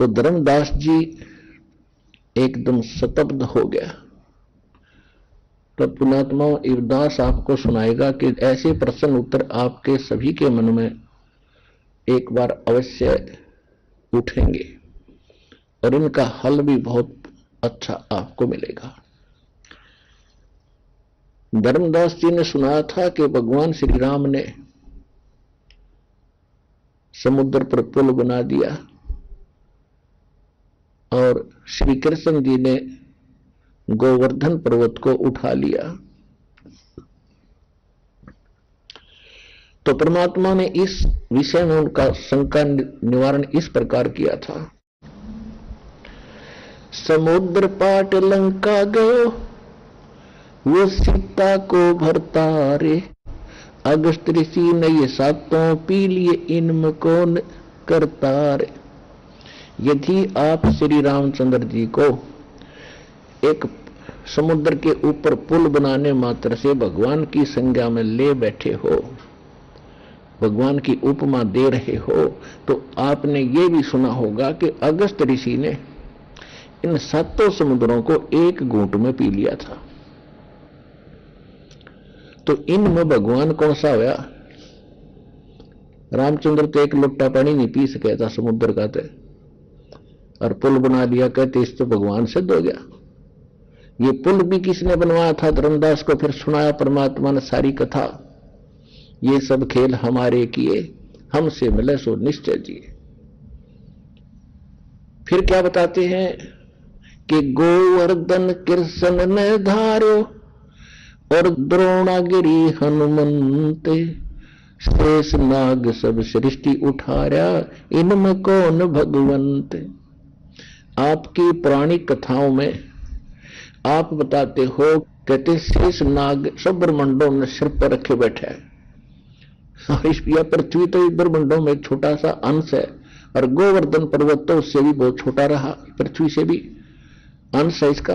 तो धर्मदास जी एकदम स्तब्ध हो गया। तो पुण्यात्मा इवदास आपको सुनाएगा कि ऐसे प्रश्न उत्तर आपके सभी के मन में एक बार अवश्य उठेंगे और इनका हल भी बहुत अच्छा आपको मिलेगा। धर्मदास जी ने सुनाया था कि भगवान श्री राम ने समुद्र पर पुल बना दिया और श्री कृष्ण जी ने गोवर्धन पर्वत को उठा लिया। तो परमात्मा ने इस विषय में उनका शंका निवारण इस प्रकार किया था। समुद्र पाट लंका गयो, वो सीता को भरता रे। अगस्त ऋषि ने ये सातों पी लिए, इनमें कौन करता रे। यदि आप श्री रामचंद्र जी को एक समुद्र के ऊपर पुल बनाने मात्र से भगवान की संज्ञा में ले बैठे हो, भगवान की उपमा दे रहे हो, तो आपने ये भी सुना होगा कि अगस्त ऋषि ने इन सातों समुद्रों को एक घूंट में पी लिया था। तो इनमें भगवान कौन सा होया? रामचंद्र तो एक लोटा पानी नहीं पी सके था समुद्र का, और पुल बना दिया, कहते इस तो भगवान सिद्ध हो गया। ये पुल भी किसने बनवाया था? धर्मदास को फिर सुनाया परमात्मा ने सारी कथा। ये सब खेल हमारे किए, हमसे मिले सो निश्चय जिए। फिर क्या बताते हैं कि गोवर्धन कृष्ण ने धार्यो और द्रोणागिरी हनुमंते। शेष नाग सब सृष्टि उठाया, इनमें कौन भगवंत। आपकी पुराणिक कथाओं में आप बताते हो, कहते शेष नाग सब ब्रह्मंडों में सिर पर रखे बैठे है। यह पृथ्वी तो इस ब्रह्मंडों में छोटा सा अंश है, और गोवर्धन पर्वत तो उससे भी बहुत छोटा रहा, पृथ्वी से भी अंश है इसका।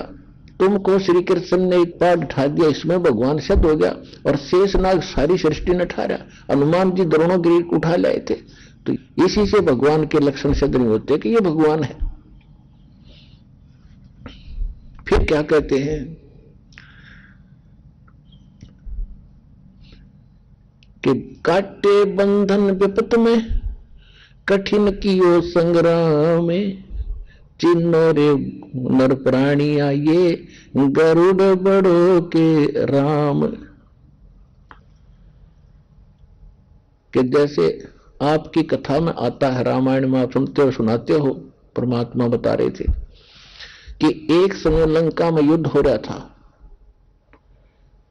तुमको श्री कृष्ण ने एक पाठ उठा दिया, इसमें भगवान सिद्ध हो गया, और शेष नाग सारी सृष्टि ने ठहरा। हनुमान जी द्रोणगिरी उठा लाए थे। तो इसी से भगवान के लक्षण सिद्ध नहीं होते कि ये भगवान है। फिर क्या कहते हैं कि काटे बंधन विपत में, कठिन कियो संग्राम में। चिन्नो रे नर प्राणी आइए, गरुड़ बड़ो के राम। कि जैसे आपकी कथा में आता है, रामायण में आप सुनते हो सुनाते हो, परमात्मा बता रहे थे कि एक समय लंका में युद्ध हो रहा था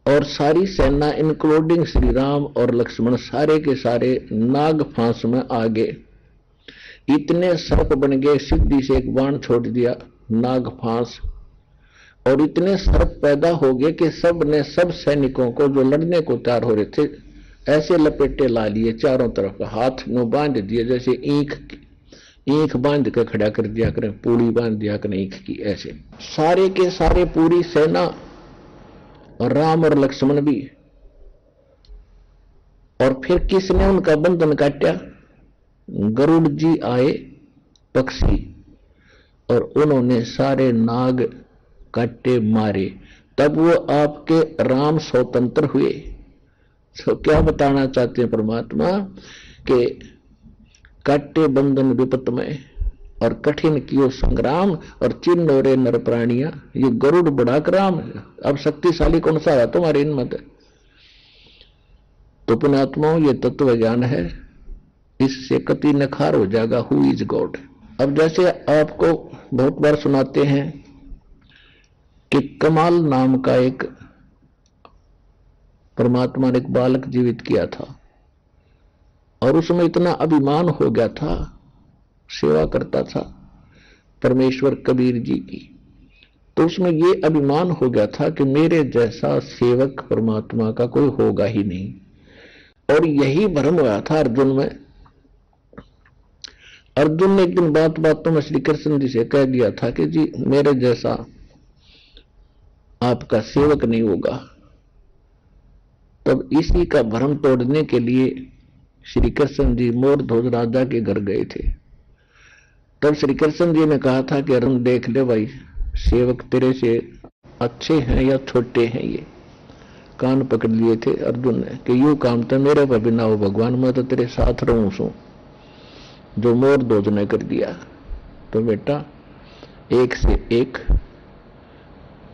और सारी सेना इंक्लूडिंग श्री राम और लक्ष्मण सारे के सारे नाग फांस में आ गए। इतने सर्प बन गए, सिद्धि से एक बाण छोड़ दिया नाग फांस, और इतने सर्प पैदा हो गए कि सब ने सब सैनिकों को जो लड़ने को तैयार हो रहे थे ऐसे लपेटे ला लिए चारों तरफ, हाथ में बांध दिए, जैसे ईख बांध कर खड़ा कर दिया करें, पूरी बांध दिया करें ईख की। ऐसे सारे के सारे पूरी सेना और राम और लक्ष्मण भी। और फिर किसने उनका बंधन काटा? गरुड़ जी आए पक्षी, और उन्होंने सारे नाग काटे मारे। तब वो आपके राम स्वतंत्र हुए। तो क्या बताना चाहते हैं परमात्मा कि काटे बंधन विपत में और कठिन कियो संग्राम, और चिन्ह रे नर प्राणिया। ये गरुड़ बड़ा कराम, अब शक्तिशाली कौन सा है तुम्हारे इनमें? तो पुण्यात्माओं ये तत्व ज्ञान है, इससे कति नखार हो जाएगा हु इज गॉड। अब जैसे आपको बहुत बार सुनाते हैं कि कमाल नाम का एक परमात्मा ने एक बालक जीवित किया था, और उसमें इतना अभिमान हो गया था, सेवा करता था परमेश्वर कबीर जी की, तो उसमें ये अभिमान हो गया था कि मेरे जैसा सेवक परमात्मा का कोई होगा ही नहीं। और यही भ्रम हुआ था अर्जुन में। अर्जुन ने एक दिन बातों में श्री कृष्ण जी से कह दिया था कि जी मेरे जैसा आपका सेवक नहीं होगा। तब इसी का भ्रम तोड़ने के लिए श्री कृष्ण जी मोरध्वज राजा के घर गए थे। तब श्री कृष्ण जी ने कहा था कि अर्जुन देख ले भाई, सेवक तेरे से अच्छे हैं या छोटे हैं। ये कान पकड़ लिए थे अर्जुन ने कि यूं काम तो मेरे पर बिना हो भगवान, मैं तो तेरे साथ रहूं सू, जो मोर दोज ने कर दिया। तो बेटा एक से एक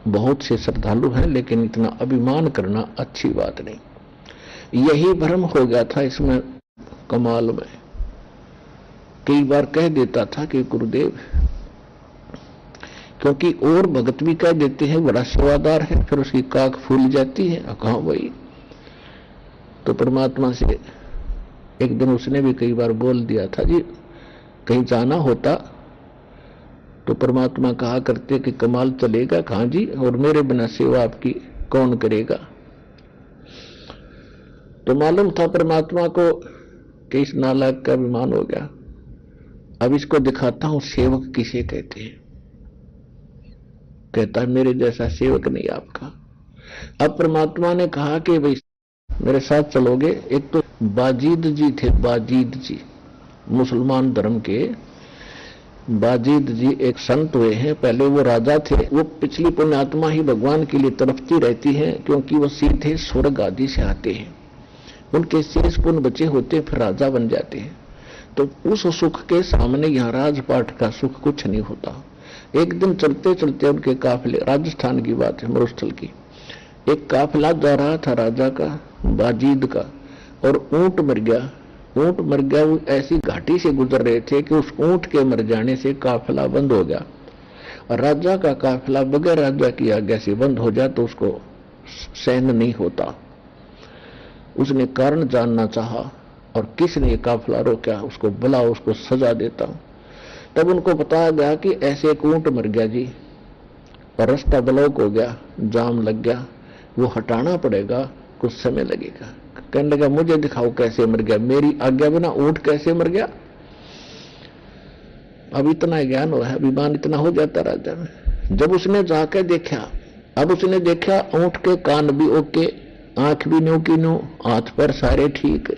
बहुत से श्रद्धालु हैं, लेकिन इतना अभिमान करना अच्छी बात नहीं। यही भ्रम हो गया था इसमें कमाल में। कई बार कह देता था कि गुरुदेव, क्योंकि और भगत भी कह देते हैं बड़ा सेवादार है, फिर उसकी काख फूल जाती है। कहा भाई, तो परमात्मा से एक दिन उसने भी कई बार बोल दिया था जी, कहीं जाना होता तो परमात्मा कहा करते कि कमाल चलेगा। कहां जी, और मेरे बिना सेवा आपकी कौन करेगा। तो मालूम था परमात्मा को कि इस नालायक का अभिमान हो गया। अब इसको दिखाता हूं सेवक किसे कहते हैं। कहता है मेरे जैसा सेवक नहीं आपका। अब परमात्मा ने कहा कि भाई मेरे साथ चलोगे। एक तो बाजीद जी थे, बाजीद जी मुसलमान धर्म के बाजीद जी एक संत हुए हैं। पहले वो राजा थे। वो पिछली पुण्यात्मा ही भगवान के लिए तड़पती रहती है, क्योंकि वो सीधे स्वर्ग आदि से आते हैं। उनके शेष पुण्य बचे होते फिर राजा बन जाते हैं। तो उस सुख के सामने यहाँ राजपाट का सुख कुछ नहीं होता। एक दिन चलते चलते उनके काफिले, राजस्थान की बात है, मरुस्थल की, एक काफिला जा रहा था राजा का, बाजीद का, और ऊंट मर गया। ऊंट मर गया। वो ऐसी घाटी से गुजर रहे थे कि उस ऊंट के मर जाने से काफिला बंद हो गया। और राजा का काफिला बगैर राजा की आज्ञा से बंद हो जाए तो उसको सहन नहीं होता। उसने कारण जानना चाहा और किसने ये काफिला रोका, उसको बुलाओ, उसको सजा देता हूं। तब उनको बताया गया कि ऐसे एक ऊंट मर गया जी, और रास्ता ब्लॉक हो गया, जाम लग गया, वो हटाना पड़ेगा, कुछ समय लगेगा। कहने लगा मुझे दिखाओ कैसे मर गया, मेरी आज्ञा बिना ऊंट कैसे मर गया। अब इतना ज्ञान हो है, अभिमान इतना हो जाता राजा में। जब उसने जाकर देखा, अब उसने देखा ऊंट के कान भी ओके, आंख भी न्यू की न्यू, हाथ पैर सारे ठीक,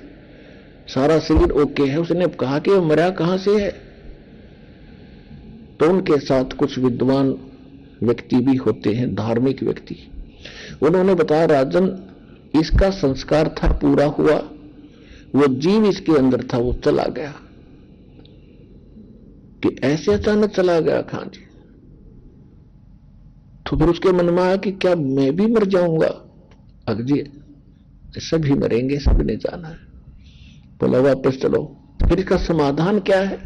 सारा शरीर ओके है। उसने कहा कि वो मरा कहां से है। तो उनके साथ कुछ विद्वान व्यक्ति भी होते हैं, धार्मिक व्यक्ति। उन्होंने बताया राजन, इसका संस्कार था, पूरा हुआ, वो जीव इसके अंदर था, वो चला गया। कि ऐसे अचानक चला गया खां जी। तो फिर उसके मन में आया कि क्या मैं भी मर जाऊंगा। अगजी सभी मरेंगे, सबने जाना है। बोला वापस चलो। फिर इसका समाधान क्या है।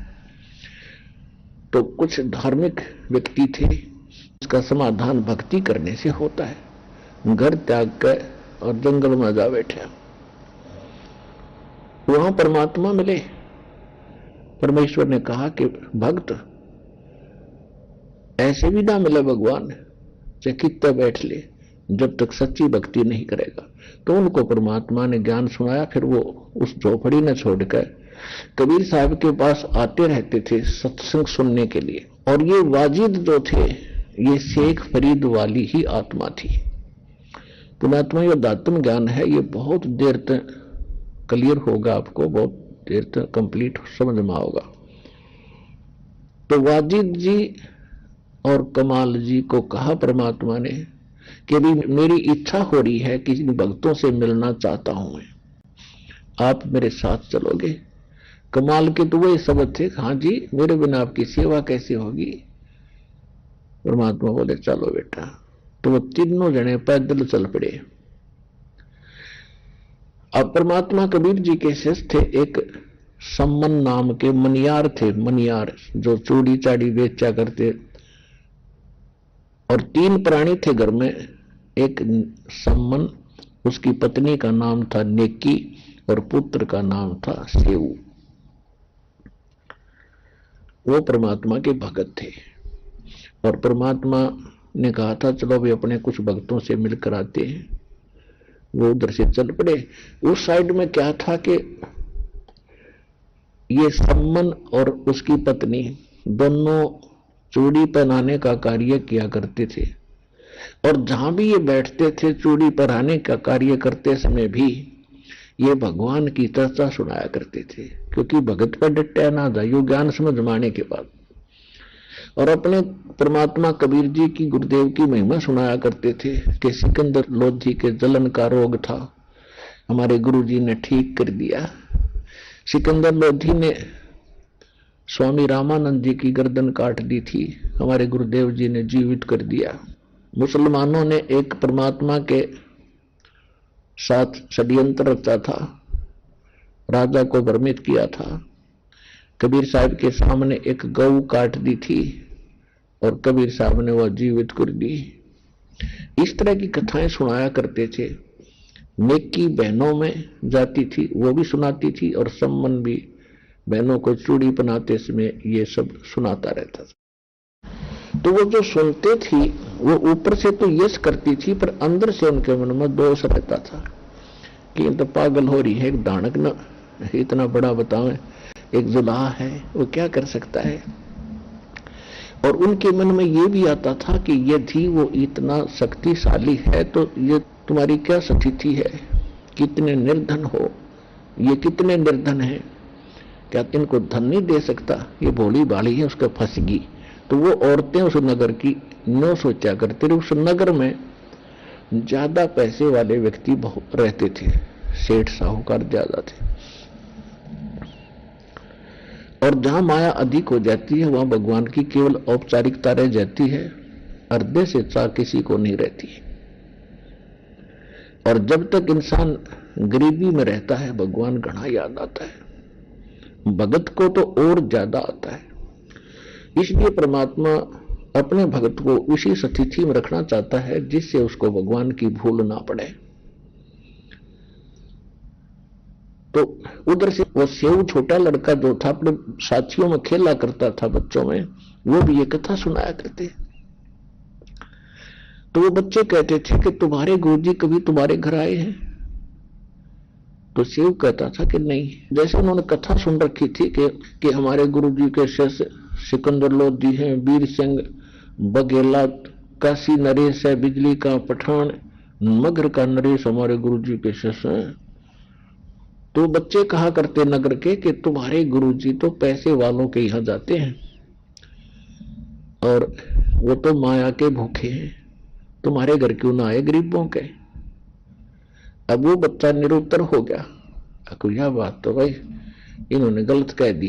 तो कुछ धार्मिक व्यक्ति थे, इसका समाधान भक्ति करने से होता है। घर त्याग कर और जंगल में जा बैठे, वहां परमात्मा मिले। परमेश्वर ने कहा कि भक्त ऐसे भी ना मिले भगवान, चाहे कितना बैठ ले, जब तक सच्ची भक्ति नहीं करेगा। तो उनको परमात्मा ने ज्ञान सुनाया। फिर वो उस झोपड़ी ने छोड़कर कबीर साहब के पास आते रहते थे सत्संग सुनने के लिए। और ये वाजिद जो थे, ये शेख फरीद वाली ही आत्मा थी। पुण्यात्मा ये दातम ज्ञान है, ये बहुत देर तक क्लियर होगा, आपको बहुत देर तक कंप्लीट समझ में आओगा। तो वाजिद जी और कमाल जी को कहा परमात्मा ने कि भी मेरी इच्छा हो रही है कि इन भक्तों से मिलना चाहता हूं मैं, आप मेरे साथ चलोगे। कमाल के तो वही शब्द थे, हाँ जी, मेरे बिना आपकी सेवा कैसे होगी। परमात्मा बोले चलो बेटा। तो वो तीनों जने पैदल चल पड़े। अब परमात्मा कबीर जी के शिष्य थे, एक सम्मन नाम के मनियार थे, मनियार जो चूड़ी चाड़ी बेचा करते। और 3 प्राणी थे घर में, एक सम्मन, उसकी पत्नी का नाम था नेकी और पुत्र का नाम था सेऊ। वो परमात्मा के भगत थे। और परमात्मा ने कहा था चलो भी अपने कुछ भक्तों से मिलकर आते हैं। वो उधर से चल पड़े। उस साइड में क्या था कि ये सम्मन और उसकी पत्नी दोनों चूड़ी पहनाने का कार्य किया करते थे। और जहां भी ये बैठते थे चूड़ी पहनाने का कार्य करते समय भी ये भगवान की चर्चा सुनाया करते थे, क्योंकि भगत पर डट्या ना था, यो ज्ञान समझ माने के बाद। और अपने परमात्मा कबीर जी की गुरुदेव की महिमा सुनाया करते थे कि सिकंदर लोधी के जलन का रोग था, हमारे गुरु जी ने ठीक कर दिया। सिकंदर लोधी ने स्वामी रामानंद जी की गर्दन काट दी थी, हमारे गुरुदेव जी ने जीवित कर दिया। मुसलमानों ने एक परमात्मा के साथ षड्यंत्र रचा था, राजा को भ्रमित किया था। कबीर साहब के सामने एक गऊ काट दी थी और कबीर साहब ने वह जीवित कर दी। इस तरह की कथाएं सुनाया करते थे। नेकी बहनों में जाती थी वो भी सुनाती थी, और सम्मन भी बहनों को चूड़ी पहनाते समय ये सब सुनाता रहता था। तो वो जो सुनते थी वो ऊपर से तो यश करती थी, पर अंदर से उनके मन में दोष रहता था कि ये तो पागल हो रही है, एक दानक न इतना बड़ा बतावे, एक जुलाहा है, वो क्या कर सकता है। और उनके मन में ये भी आता था कि यदि वो इतना शक्तिशाली है तो ये तुम्हारी क्या स्थिति है, कितने निर्धन हो, ये कितने निर्धन है, क्या इनको धन नहीं दे सकता, ये भोली भाली है, उसका फंसगी। तो वो औरतें उस नगर की न सोचा करते रहे। उस नगर में ज्यादा पैसे वाले व्यक्ति बहुत रहते थे, सेठ साहूकार ज्यादा थे, और जहां माया अधिक हो जाती है वहां भगवान की केवल औपचारिकता रह जाती है, हृदय से चाह किसी को नहीं रहती। और जब तक इंसान गरीबी में रहता है भगवान घना याद आता है, भगत को तो और ज्यादा आता है। इसलिए परमात्मा अपने भगत को उसी स्थिति में रखना चाहता है जिससे उसको भगवान की भूल ना पड़े। तो उधर से वो सेव छोटा लड़का जो था अपने साथियों में खेला करता था बच्चों में, वो भी ये कथा सुनाया करते। तो वो बच्चे कहते थे कि तुम्हारे गुरुजी कभी तुम्हारे घर आए हैं? तो सेव कहता था कि नहीं। जैसे उन्होंने कथा सुन रखी थी कि हमारे गुरुजी के शिष्य सिकंदर लोधी हैं, वीर सिंह बघेला, काशी नरेश है, बिजली का पठान, मगर का नरेश हमारे गुरुजी के शिष्य हैं। तो बच्चे कहा करते नगर के कि तुम्हारे गुरुजी तो पैसे वालों के यहां जाते हैं और वो तो माया के भूखे हैं, तुम्हारे घर क्यों ना आए गरीबों के। अब वो बच्चा निरुत्तर हो गया, यह बात तो भाई इन्होंने गलत कह दी।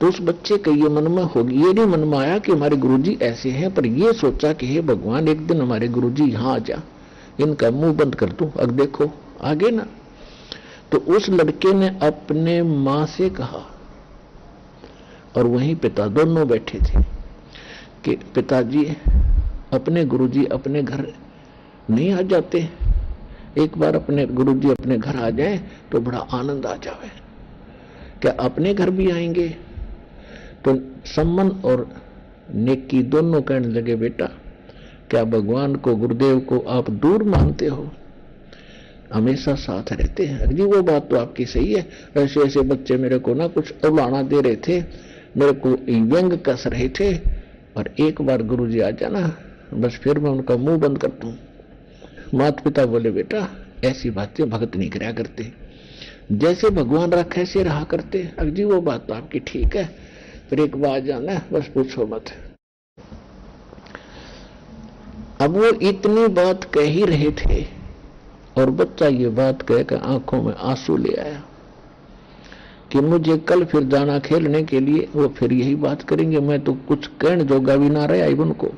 तो उस बच्चे के ये मन में होगी, ये नहीं मन में आया कि हमारे गुरुजी ऐसे हैं, पर ये सोचा कि हे भगवान एक दिन हमारे गुरुजी यहां आ जा, इनका मुंह बंद कर दूं, अब देखो आगे ना। तो उस लड़के ने अपने मां से कहा, और वहीं पिता दोनों बैठे थे, कि पिताजी अपने गुरुजी अपने घर नहीं आ जाते, एक बार अपने गुरुजी अपने घर आ जाए तो बड़ा आनंद आ जाए, क्या अपने घर भी आएंगे? तो सम्मन और नेकी दोनों कहने लगे, बेटा क्या भगवान को गुरुदेव को आप दूर मानते हो? हमेशा साथ रहते हैं। जी वो बात तो आपकी सही है, ऐसे ऐसे बच्चे मेरे को ना कुछ उलाना दे रहे थे, मेरे को व्यंग कस रहे थे, और एक बार गुरुजी आ जाना बस फिर मैं उनका मुंह बंद कर दूं। माता पिता बोले, बेटा ऐसी बातें भगत नहीं कराया करते, जैसे भगवान रखे ऐसे रहा करते। अब जी वो बात तो आपकी ठीक है, फिर एक बार जाना बस पूछो मत। अब वो इतनी बात कह ही रहे थे और बच्चा ये बात कहकर आंखों में आंसू ले आया कि मुझे कल फिर जाना खेलने के लिए, वो फिर यही बात करेंगे, मैं तो कुछ कहने जोगा भी ना रहा उनको।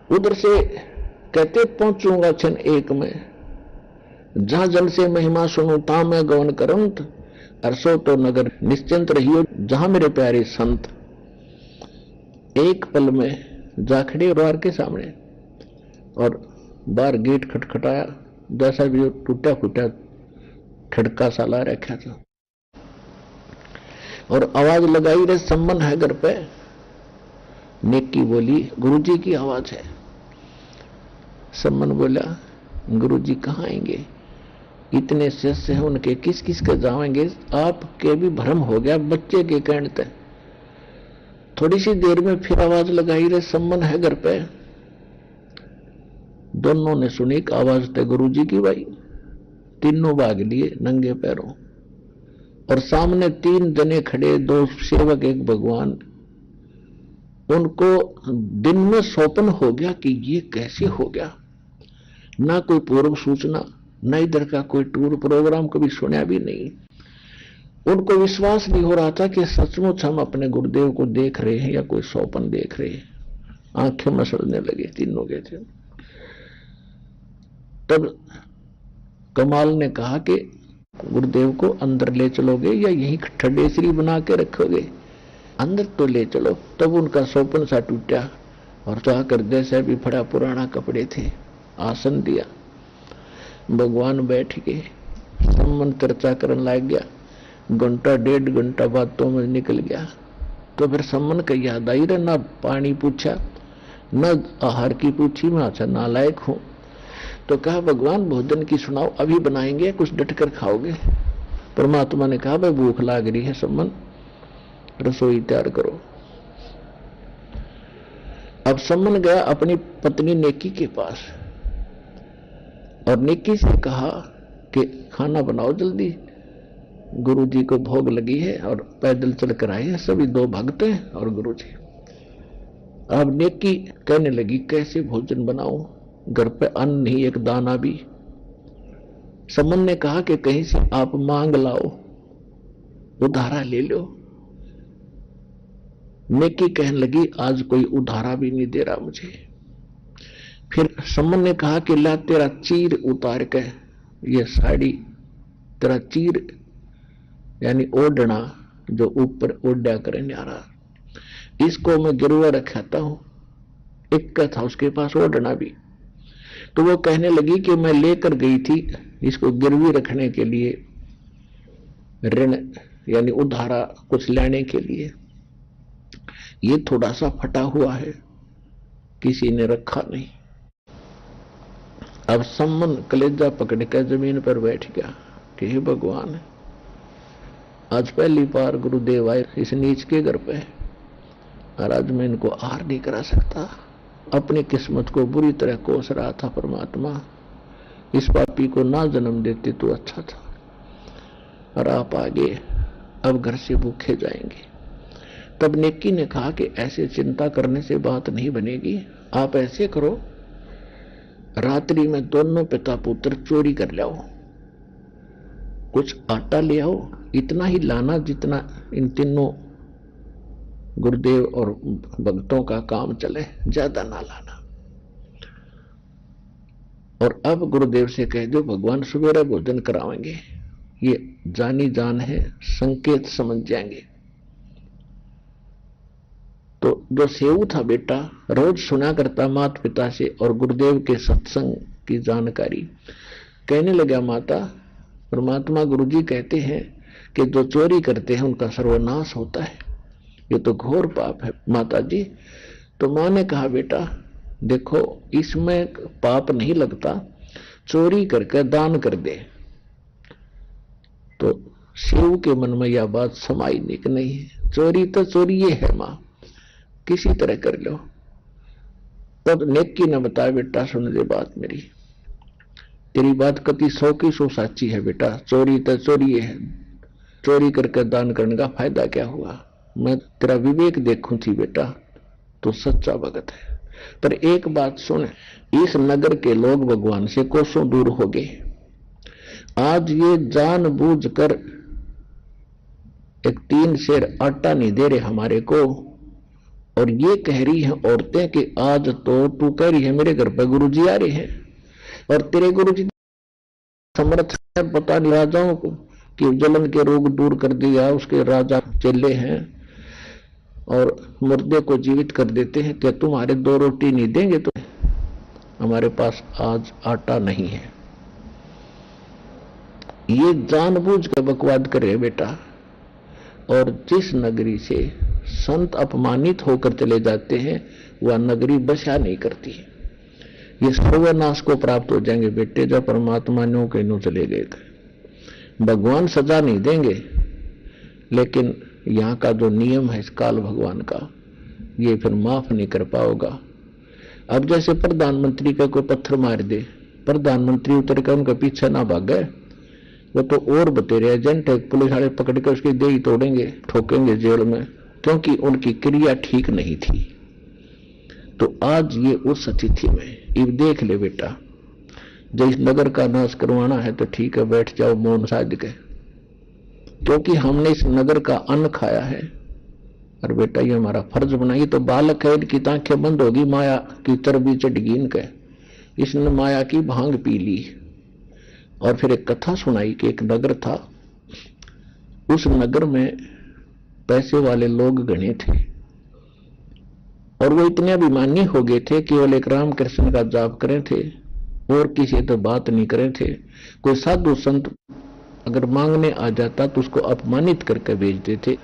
उधर से कहते पहुंचूंगा क्षण एक में, जहां जन से महिमा सुनू ता मैं गवन करंत, अरसो तो नगर निश्चिंत रहियो जहां मेरे प्यारे संत। एक पल में जा खड़े द्वार के सामने और बाहर गेट खटखटाया, जैसा भी टूटा फूटा खड़का सा ला रखा था, और आवाज लगाई रे सम्मन है घर पे। नेकी बोली गुरुजी की आवाज है। सम्मन बोला गुरुजी कहाँ आएंगे, इतने शिष्य हैं उनके, किस किस के जाएंगे, आपके भी भ्रम हो गया बच्चे के कहने तक। थोड़ी सी देर में फिर आवाज लगाई रे सम्मन है घर पे। दोनों ने सुनी आवाज थे गुरुजी की भाई, तीनों भाग लिए नंगे पैरों। और सामने 3 जने खड़े, 2 सेवक, एक भगवान। उनको दिन में स्वप्न हो गया कि ये कैसे हो गया। ना कोई पूर्व सूचना, न इधर का कोई टूर प्रोग्राम कभी सुना भी नहीं। उनको विश्वास नहीं हो रहा था कि सचमुच हम अपने गुरुदेव को देख रहे हैं या कोई स्वप्न देख रहे हैं। आंखें मसलने लगे तीनों के थे। तब कमाल ने कहा कि गुरुदेव को अंदर ले चलोगे या यहीं ठडेसरी बना के रखोगे? अंदर तो ले चलो। तब उनका स्वप्न सा टूटा और जाकर जैसे भी बड़ा पुराना कपड़े थे, आसन दिया, भगवान बैठ गए, सम्मन चर्चा करने लग गया। घंटा 1.5 घंटा बातों में निकल गया। तो फिर सम्मन का याद आई रहा, ना पानी पूछा न आहार की पूछी, मैं अच्छा नालायक हूं। तो कहा भगवान भोजन की सुनाओ, अभी बनाएंगे, कुछ डटकर खाओगे? परमात्मा ने कहा भाई भूख लाग रही है सम्मन, रसोई तैयार करो। अब सम्मन गया अपनी पत्नी नेकी के पास और नेकी से कहा कि खाना बनाओ जल्दी, गुरु जी को भोग लगी है और पैदल चलकर आए हैं सभी, 2 भक्त हैं और गुरु जी। अब नेकी कहने लगी कैसे भोजन बनाऊं, घर पे अन्न नहीं, एक दाना भी। सम्मन ने कहा कि कहीं से आप मांग लाओ, उधारा ले लो। नेकी कहने लगी आज कोई उधारा भी नहीं दे रहा मुझे। फिर सम्मन ने कहा कि ला तेरा चीर उतार के, ये साड़ी तेरा चीर यानी ओढ़ना जो ऊपर ओढ़ा करे न्यारा, इसको मैं गिरवा रखाता हूं। एक का था उसके पास ओढ़ना भी। तो वो कहने लगी कि मैं लेकर गई थी इसको गिरवी रखने के लिए, ऋण यानी उधारा कुछ लेने के लिए, ये थोड़ा सा फटा हुआ है, किसी ने रखा नहीं। अब सम्मन कलेजा पकड़ कर जमीन पर बैठ गया कि हे भगवान, आज पहली बार गुरुदेव आए इस नीच के घर पे और आज मैं इनको आहार नहीं करा सकता। अपनी किस्मत को बुरी तरह कोस रहा था। परमात्मा, इस पापी को ना जन्म देते तो अच्छा था, और आप आगे अब घर से भूखे जाएंगे। तब नेकी ने कहा कि ऐसे चिंता करने से बात नहीं बनेगी, आप ऐसे करो, रात्रि में दोनों पिता पुत्र चोरी कर लाओ, कुछ आटा ले आओ, इतना ही लाना जितना इन तीनों गुरुदेव और भक्तों का काम चले, ज्यादा ना लाना। और अब गुरुदेव से कह दो भगवान सवेरे भोजन कराएंगे, ये जानी जान है, संकेत समझ जाएंगे। तो जो सेऊ था बेटा रोज सुना करता माता पिता से और गुरुदेव के सत्संग की जानकारी, कहने लगा माता, परमात्मा गुरुजी कहते हैं कि जो चोरी करते हैं उनका सर्वनाश होता है, ये तो घोर पाप है माता जी। तो मां ने कहा बेटा देखो इसमें पाप नहीं लगता, चोरी करके दान कर दे। तो शिव के मन में यह बात समाई नहीं है, चोरी तो चोरी ये है मां, किसी तरह कर लो। तब नेकी ने बताया बेटा सुन ले बात मेरी, तेरी बात कति 100 की 100 साची है बेटा, चोरी तो चोरी है, चोरी करके दान करने का फायदा क्या हुआ? मैं तेरा विवेक देखूं थी बेटा, तो सच्चा भगत है। पर एक बात सुन, इस नगर के लोग भगवान से कोसों दूर हो गए। आज ये जानबूझकर एक 3 सेर आटा नहीं दे रहे हमारे को, और ये कह रही है औरतें कि आज तो तू कह रही है मेरे घर पर गुरुजी आ रहे हैं, और तेरे गुरुजी समर्थ है, पता नहीं राजाओं को कि जलन के रोग दूर कर दिया, उसके राजा चेले हैं और मुर्दे को जीवित कर देते हैं। क्या तुम्हारे 2 रोटी नहीं देंगे? तो हमारे पास आज आटा नहीं है। ये जानबूझ कर बकवाद करे बेटा। और जिस नगरी से संत अपमानित होकर चले जाते हैं वह नगरी बसा नहीं करती। ये सर्वनाश को प्राप्त हो जाएंगे बेटे जब परमात्मा नो के नो चले गए थे। भगवान सजा नहीं देंगे, लेकिन यहाँ का जो नियम है इस काल भगवान का, ये फिर माफ नहीं कर पाओगा। अब जैसे प्रधानमंत्री का कोई पत्थर मार दे, प्रधानमंत्री उतर कर उनका पीछे ना भागे, वो तो और बतेरे एजेंट है, पुलिस वाले पकड़ के उसकी देही तोड़ेंगे, ठोकेंगे जेल में, क्योंकि उनकी क्रिया ठीक नहीं थी। तो आज ये उस अतिथि में इब देख ले बेटा, जब इस नगर का नाश करवाना है तो ठीक है, बैठ जाओ मौन साध के, क्योंकि हमने इस नगर का अन्न खाया है और बेटा ये हमारा फर्ज बनाइए। तो बालक है, इनकी आंखें बंद होगी, माया की चर्बी चढ़गी इनके, इसने माया की भांग पी ली। और फिर एक कथा सुनाई कि एक नगर था, उस नगर में पैसे वाले लोग गणे थे और वो इतने अभिमानी हो गए थे, केवल एक राम कृष्ण का जाप करें थे और किसी तो बात नहीं करे थे। कोई साधु संत अगर मांगने आ जाता तो उसको अपमानित करके भेजते थे,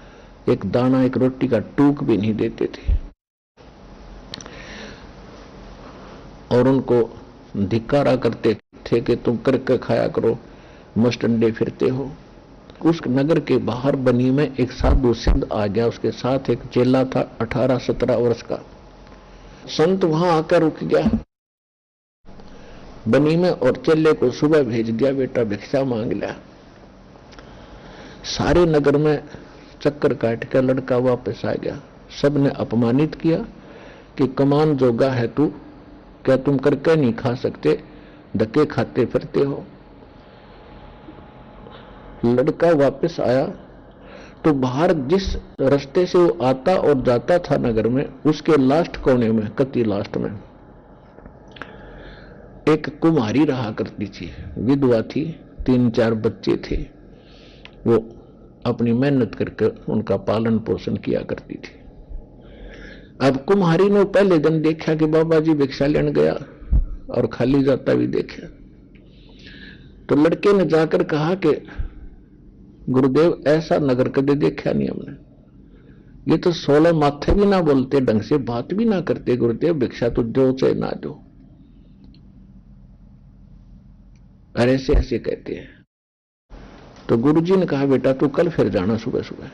एक दाना एक रोटी का टूक भी नहीं देते थे और उनको धिक्कारा करते थे कि तुम करके खाया करो, मस्टंडे फिरते हो। उस नगर के बाहर बनी में एक साधु सिद्ध आ गया, उसके साथ एक चेला था 18-17 वर्ष का। संत वहां आकर रुक गया बनी में और चेले को सुबह भेज दिया, बेटा भिक्षा मांग लिया। सारे नगर में चक्कर काट कर लड़का वापस आ गया। सबने अपमानित किया कि कमान जोगा है तू, क्या तुम करके नहीं खा सकते, धक्के खाते फिरते हो। लड़का वापस आया तो बाहर जिस रास्ते से वो आता और जाता था नगर में, उसके लास्ट कोने में, कति लास्ट में एक कुम्हारी रहा करती थी, विधवा थी, 3-4 बच्चे थे, वो अपनी मेहनत करके उनका पालन पोषण किया करती थी। अब कुम्हारी ने पहले दिन देखा कि बाबा जी भिक्षा लेने गया और खाली जाता भी देखा, तो लड़के ने जाकर कहा कि गुरुदेव ऐसा नगर कदे देखा नहीं हमने, ये तो 16 माथे भी ना बोलते, ढंग से बात भी ना करते, गुरुदेव भिक्षा तो दो चाहे ना दो, और ऐसे ऐसे कहते हैं। तो गुरुजी ने कहा बेटा तू कल फिर जाना सुबह सुबह।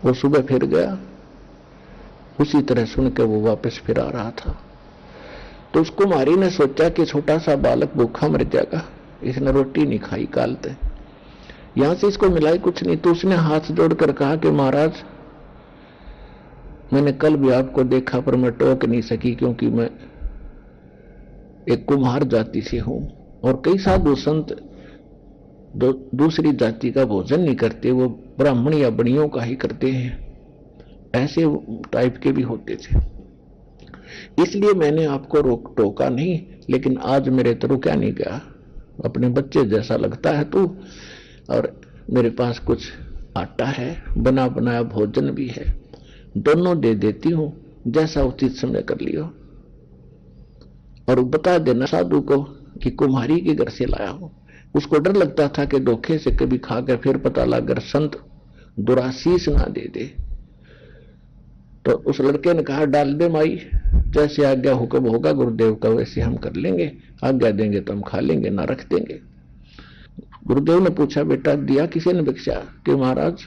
वो सुबह फिर गया, उसी तरह सुन के वो वापस फिर आ रहा था। तो उस कुमारी ने सोचा कि छोटा सा बालक भूखा मर जाएगा, इसने रोटी नहीं खाई काल तक, यहां से इसको मिलाई कुछ नहीं। तो उसने हाथ जोड़कर कहा कि महाराज मैंने कल भी आपको देखा पर मैं टोक नहीं सकी, क्योंकि मैं एक कुम्हार जाति से हूं और कई साधु संत दूसरी जाति का भोजन नहीं करते, वो ब्राह्मण या बनियों का ही करते हैं, ऐसे टाइप के भी होते थे, इसलिए मैंने आपको रोक टोका नहीं। लेकिन आज मेरे तो रुका नहीं गया, अपने बच्चे जैसा लगता है तू, और मेरे पास कुछ आटा है, बना बनाया भोजन भी है, दोनों दे देती हूं, जैसा उचित समय कर लियो। और बता देना साधु को कि कुम्हारी के घर से लाया हूं। उसको डर लगता था कि धोखे से कभी खाकर फिर पता लगा संत दुराशीष ना दे दे। तो उस लड़के ने कहा डाल दे माई, जैसे आज्ञा हुक्म होगा गुरुदेव का वैसे हम कर लेंगे, आज्ञा देंगे तो हम खा लेंगे, ना रख देंगे। गुरुदेव ने पूछा बेटा दिया किसी ने भिक्षा? कि महाराज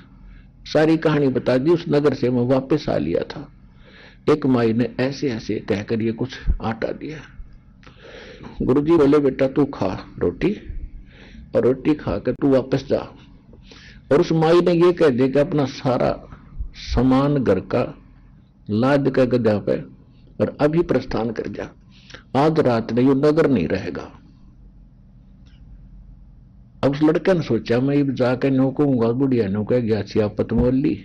सारी कहानी बता दी, उस नगर से मैं वापस आ लिया था, एक माई ने ऐसे ऐसे कहकर ये कुछ आटा दिया। गुरुजी बोले बेटा तू खा रोटी, और रोटी खाकर तू वापस जा, और उस माई ने ये कह दिया कि अपना सारा सामान घर का लाद का गद्दा पे और अभी प्रस्थान कर जा, आज रात में ये नगर नहीं रहेगा। अब उस लड़के ने सोचा मैं अब जाकर नौकूंगा, बुढ़िया नौका गया सियापत मोल ली,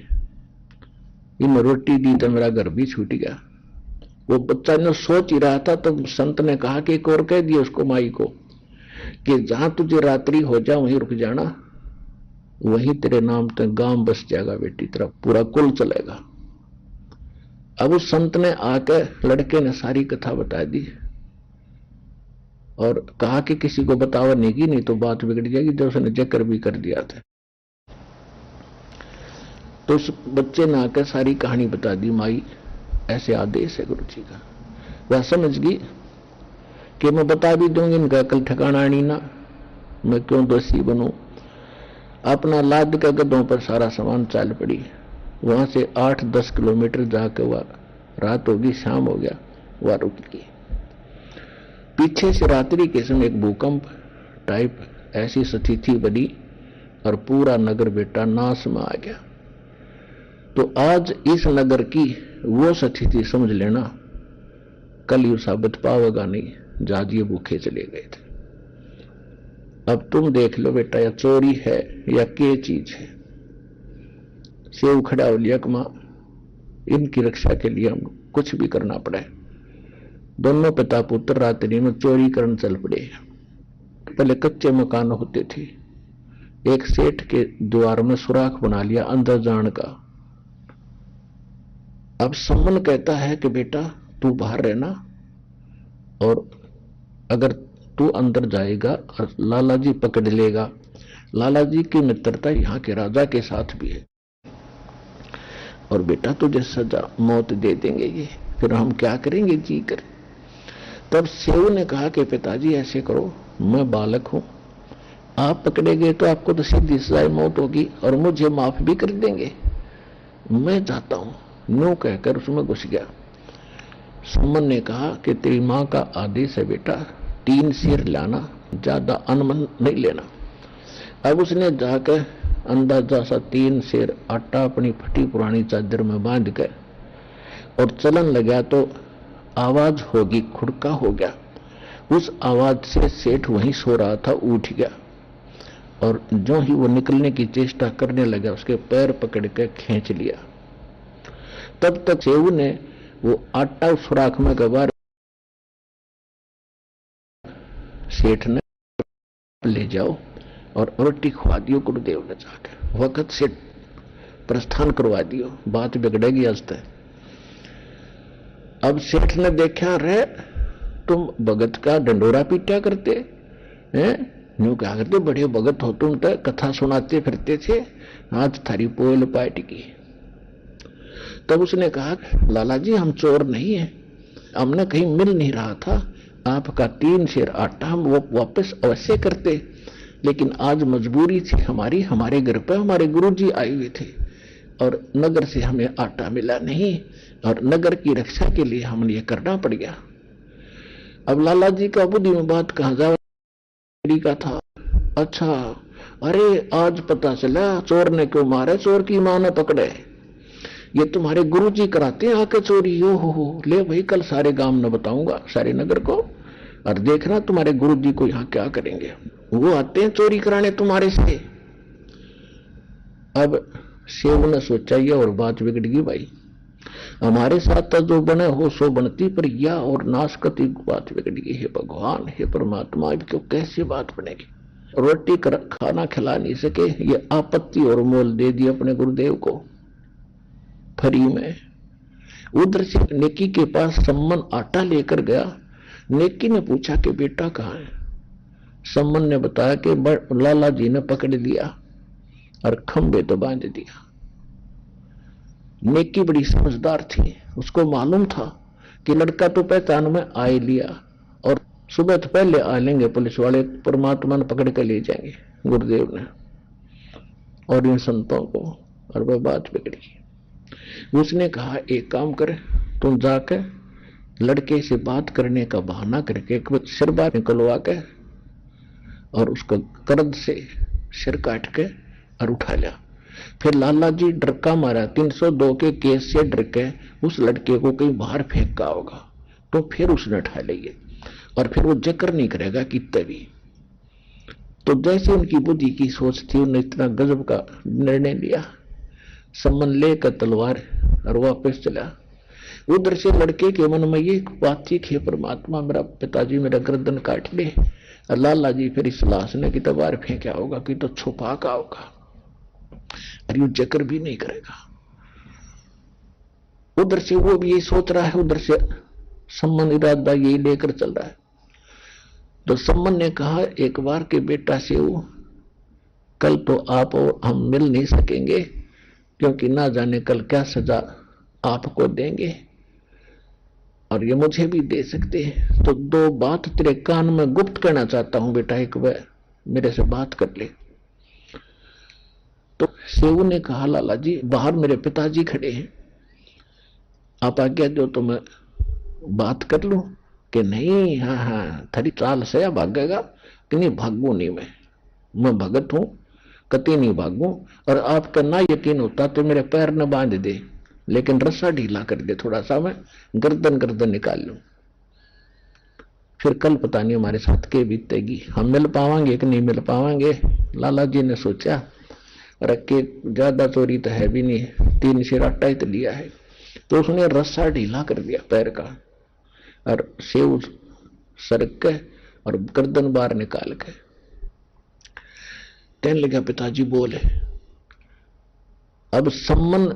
इन रोटी दी तो मेरा घर भी छूट गया। वो बच्चा ने सोच ही रहा था तो संत ने कहा कि एक और कह दिया उसको माई को कि जहां तुझे रात्रि हो जा वहीं रुक जाना, वहीं तेरे नाम तक गांव बस जाएगा बेटी, तेरा पूरा कुल चलेगा। अब उस संत ने आकर लड़के ने सारी कथा बता दी और कहा कि किसी को बतावा नहीं की, नहीं तो बात बिगड़ जाएगी, जब उसने जिक्र भी कर दिया था। तो उस बच्चे ने आकर सारी कहानी बता दी, माई ऐसे आदेश है गुरु जी का। वह समझ गई कि मैं बता भी दूंगी, इनका कल ठिकाना नहीं ना, मैं क्यों दोषी बनूं। अपना लाद का गधों पर सारा सामान चाल पड़ी, वहां से 8-10 किलोमीटर जाकर वह रात होगी, शाम हो गया, वह रुक गई। पीछे से रात्रि के समय एक भूकंप टाइप ऐसी स्थिति बनी और पूरा नगर बेटा नाश में आ गया। तो आज इस नगर की वो स्थिति समझ लेना, कल यू साबित पावेगा नहीं, जहाज ये भूखे चले गए थे। अब तुम देख लो बेटा, या चोरी है या क्या चीज है। सेव खड़ा हो लिया कमा, इनकी रक्षा के लिए हम कुछ भी करना पड़े। दोनों पिता पुत्र रात्रि में चोरी करने चल पड़े। पहले कच्चे मकान होते थे, एक सेठ के द्वार में सुराख बना लिया अंदर जाने का। अब सम्मन कहता है कि बेटा तू बाहर रहना, और अगर तू अंदर जाएगा और लाला जी पकड़ लेगा, लाला जी की मित्रता यहाँ के राजा के साथ भी है, और बेटा तुझे सजा मौत दे देंगे ये, फिर हम क्या करेंगे जी कर। तब सेव ने कहा कि पिताजी ऐसे करो, मैं बालक हूं, आप पकड़े गए तो आपको तो सीधी सजाए मौत होगी और मुझे माफ भी कर देंगे, मैं जाता हूं। नो कहकर उसमें घुस गया। सम्मन ने कहा कि तेरी मां का आदेश है बेटा, 3 शेर लाना, ज्यादा अनमन नहीं लेना। अब उसने जाकर अंदाजा सा 3 शेर आटा अपनी फटी पुरानी चादर में बांध कर और चलन लगा, तो आवाज होगी, खुड़का हो गया। उस आवाज से सेठ वहीं सो रहा था उठ गया, और जो ही वो निकलने की चेष्टा करने लगा उसके पैर पकड़ कर खींच लिया। तब तक सेव ने वो आटा उस सुराख में गवार, सेठ ने ले जाओ और रोटी खुआ दियो गुरुदेव ने जाकर, वक्त से प्रस्थान करवा दियो, बात बिगड़ेगी आज तक। अब सेठ ने देखा, रे तुम भगत का डंडोरा पीटा करते हैं, न्यू क्या करते, बड़े भगत हो तुम, तो कथा सुनाते फिरते थे, आज थारी पोल पार्टी की। तब उसने कहा, लाला जी हम चोर नहीं है, हमने कहीं मिल नहीं रहा था, आपका 3 शेर आटा हम वो वापस अवश्य करते, लेकिन आज मजबूरी थी हमारी, हमारे घर पर हमारे गुरुजी आए हुए थे और नगर से हमें आटा मिला नहीं, और नगर की रक्षा के लिए हमने ये करना पड़ गया। अब लाला जी का बुद्धि में बात कहा जा का था, अच्छा अरे आज पता चला चोर ने क्यों मारे, चोर की मां ने पकड़े, ये तुम्हारे गुरुजी कराते हैं आके चोरी। हो ले भाई, कल सारे गांव में बताऊंगा, सारे नगर को, और देखना तुम्हारे गुरुजी को यहाँ क्या करेंगे, वो आते हैं चोरी कराने तुम्हारे से। अब सेव ने सोचा ये और बात बिगड़ गई भाई, हमारे साथ जो बने हो सो बनती, पर या और नाशकती बात बिगड़ गई। हे भगवान, हे परमात्मा, तो कैसे बात बनेगी। रोटी खाना खिला नहीं सके, ये आपत्ति और मोल दे दी अपने गुरुदेव को फ्री में। उधर से नेकी के पास सम्मन आटा लेकर गया। नेकी ने पूछा कि बेटा कहाँ है। सम्मन ने बताया कि लाला जी ने पकड़ लिया और खंबे तो बांध दिया। नेकी बड़ी समझदार थी, उसको मालूम था कि लड़का तो पहचान में आए लिया और सुबह तो पहले आ लेंगे पुलिस वाले, परमात्मा ने पकड़ कर ले जाएंगे गुरुदेव ने और इन संतों को, और वह बात बिगड़ी। उसने कहा एक काम कर, तुम जाकर लड़के से बात करने का बहाना करके सिर बाहर निकलवा के और उसको कर्द से सिर काट के और उठा लिया। फिर लाला जी डरका मारा, 302 के केस से डर के उस लड़के को कहीं बाहर फेंका होगा, तो फिर उसने उठा लिए और फिर वो जिक्र नहीं करेगा कितने भी। तो जैसे उनकी बुद्धि की सोच थी, उन्होंने इतना गजब का निर्णय लिया। सम्मन लेकर तलवार और वापस चला। उधर से लड़के के मन में ये बात थी कि परमात्मा मेरा पिताजी मेरा गर्दन काट ले, और लाला जी फिर इस लाश ने कि तलवार फेंका होगा कि तो छुपा का होगा, और यू जिक्र भी नहीं करेगा। उधर से वो भी यही सोच रहा है, उधर से सम्मन इरादा यही लेकर चल रहा है। तो सम्मन ने कहा एक बार के बेटा से, वो कल तो आप और हम मिल नहीं सकेंगे, क्योंकि ना जाने कल क्या सजा आपको देंगे और ये मुझे भी दे सकते हैं। तो 2 बात तेरे कान में गुप्त कहना चाहता हूं बेटा, एक बार मेरे से बात कर ले। तो सेऊ ने कहा लाला जी बाहर मेरे पिताजी खड़े हैं, आप आज्ञा दो तो मैं बात कर लूं कि नहीं। हाँ हाँ, थरी चाल से भागेगा कि नहीं, भागू नहीं मैं, मैं भगत हूं, कति नहीं भागू, और आपका ना यकीन होता तो मेरे पैर न बांध दे, लेकिन रस्सा ढीला कर दे थोड़ा सा, मैं गर्दन गर्दन निकाल लूं। फिर कल पता नहीं हमारे साथ के बीतेगी, हम मिल पावांगे कि नहीं मिल पावांगे। लाला जी ने सोचा, रखे ज्यादा चोरी तो है भी नहीं, 3 शेर आटा ही तो लिया है, तो उसने रस्सा ढीला कर दिया पैर का, और सेव सरक के और गर्दन बाहर निकाल के कहने लगा, पिताजी बोले। अब सम्मन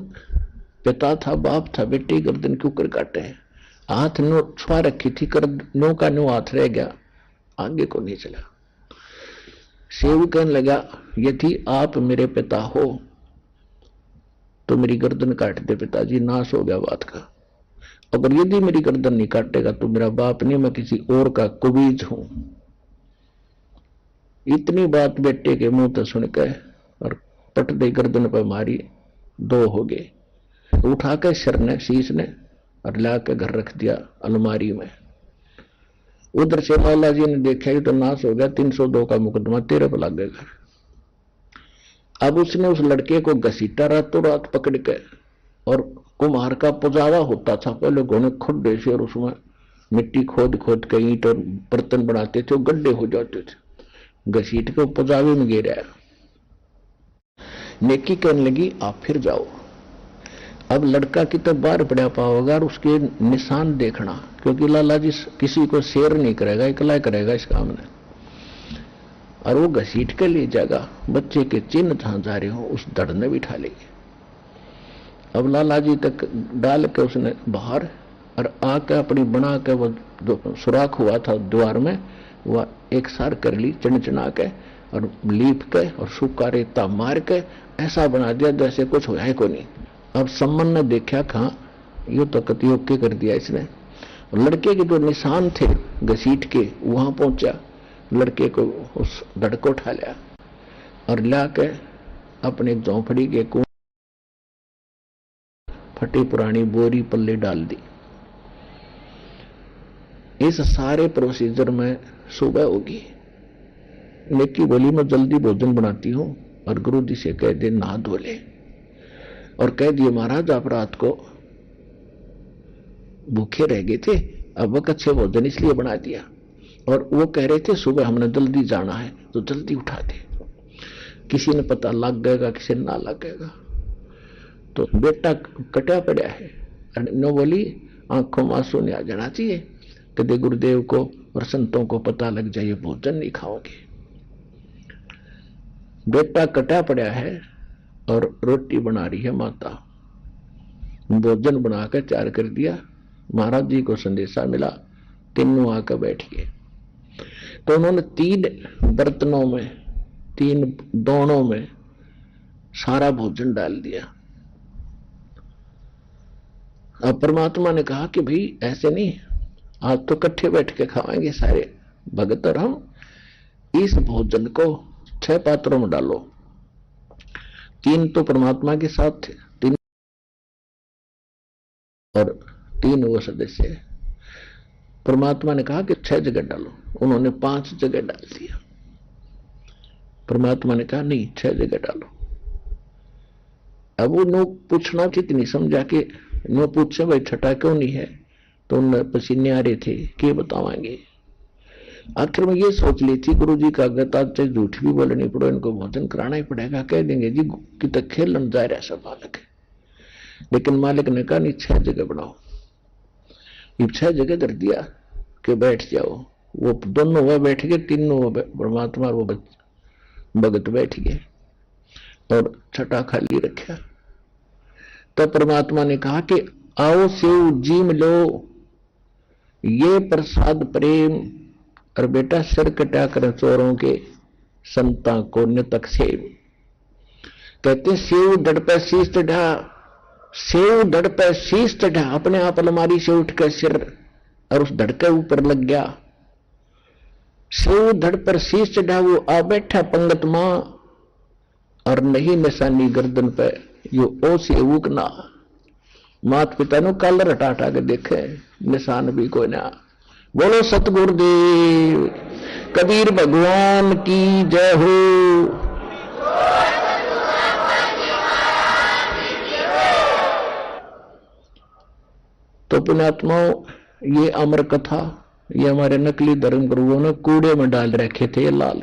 पिता था, बाप था, बेटे गर्दन क्यों कर काटे हैं? हाथ नो छुआ रखी थी, कर नो का नो हाथ रह गया, आगे को नहीं चला। सेव कहने लगा, यदि आप मेरे पिता हो तो मेरी गर्दन काट दे पिताजी, नाश हो गया बात का। अगर यदि मेरी गर्दन नहीं काटेगा तो मेरा बाप नहीं, मैं किसी और का कुबीज हूं। इतनी बात बेटे के मुंह से सुनकर और पट दे गर्दन पर मारी, 2 हो गए। उठा के सर ने, शीश ने, और ला के घर रख दिया अलमारी में। उधर से लाला जी ने देखा, ये तो नाश हो गया, 302 का मुकदमा तेरे पर लग गया। अब उसने उस लड़के को घसीटा रातों रात पकड़ के, और कुम्हार का पुजावा होता था पहले, घोने खुड्डे से, और उसमें मिट्टी खोद खोद के ईंट और बर्तन बनाते थे, गड्ढे हो जाते थे, घसीट के पुजावे में गिरा। नेकी कहने लगी, आप फिर जाओ। अब लड़का की तो बाहर पड़ा पाओगा और उसके निशान देखना, क्योंकि लाला जी किसी को शेयर नहीं करेगा, इकला करेगा इस काम ने। और वो घसीट के ले जाएगा, बच्चे के चिन्ह जहां जा रहे हो उस दड़ ने बिठा लेगी। अब लाला जी तक डाल के उसने बाहर, और आके अपनी बना के वो जो सुराख हुआ था द्वार में, वह एक सार कर ली, चना के और लीप के और सूखा रेता मार के ऐसा बना दिया जैसे कुछ होया ही को नहीं। अब सम्मन ने देखा, कहा यो तो कति ओके कर दिया इसने। लड़के के जो निशान थे घसीट के, वहां पहुंचा, लड़के को उस धड़ को उठा लिया और ला के अपने झोंपड़ी के कुएं फटी पुरानी बोरी पल्ले डाल दी। इस सारे प्रोसीजर में सुबह होगी। नेकी बोली, मैं जल्दी भोजन बनाती हूं, और गुरु जी से कह दे नहा धो ले, और कह दिए महाराज आप रात को भूखे रह गए थे, अब वह अच्छे भोजन इसलिए बना दिया, और वो कह रहे थे सुबह हमने जल्दी जाना है तो जल्दी उठा दे, किसी ने पता लग गएगा, किसी ने ना लग गएगा। तो बेटा कटा पड़ा है, न बोली आंखों में आंसू नहीं आ जाना चाहिए, कदे गुरुदेव को और संतों को पता लग जाए भोजन नहीं खाओगे। बेटा कटा पड़ा है और रोटी बना रही है माता, भोजन बनाकर तैयार कर दिया। महाराज जी को संदेशा मिला, तीनों आकर बैठ गए। तो उन्होंने 3 बर्तनों में, 3 दोनों में सारा भोजन डाल दिया। अब परमात्मा ने कहा कि भाई ऐसे नहीं, आज तो इकट्ठे बैठ के खाएंगे सारे भगत और हम, इस भोजन को 6 पात्रों में डालो। 3 तो परमात्मा के साथ थे, 3 और 3 वो सदस्य। परमात्मा ने कहा कि 6 जगह डालो, उन्होंने 5 जगह डाल दिया। परमात्मा ने कहा नहीं 6 जगह डालो। अब वो नो पूछना चित नहीं समझा कि नो पूछे भाई छठा क्यों नहीं है, तो उन पसीने आ रहे थे कि बतावांगे। आखिर में ये सोच ली थी गुरु जी का अगता चाहे झूठ भी बोलनी पड़ो, इनको भोजन कराना ही पड़ेगा, कह देंगे जी कि तक खेलन जा रहा सब मालिक है। लेकिन मालिक ने कहा नहीं 6 जगह बनाओ। ये 6 जगह कर दिया कि बैठ जाओ। वो दोनों वह बैठ गए, तीनों परमात्मा और वो भगत बैठ गए और छठा खाली रखा। तब परमात्मा ने कहा कि आओ सेव जीम लो, ये प्रसाद प्रेम, और बेटा सिर कटा कर चोरों के संता को नितक सेव। कहते सेव डड़ पे शीश चढ़ा, सेव डड़ पे शीश चढ़ा, अपने आप अलमारी से उठ कर सिर और उस धड़ के ऊपर लग गया। सेव धड़ पर शीश चढ़ा, वो आ बैठा पंगत मां, और नहीं निशानी गर्दन पे यो ओ सेवक ना। मात पिता नो कलर हटा हटा के देखे, निशान भी कोई ना। बोलो सतगुरुदेव। कबीर भगवान की जय हो। तो पुण्यात्माओं, ये अमर कथा ये हमारे नकली धर्म गुरुओं ने कूड़े में डाल रखे थे। ये लाल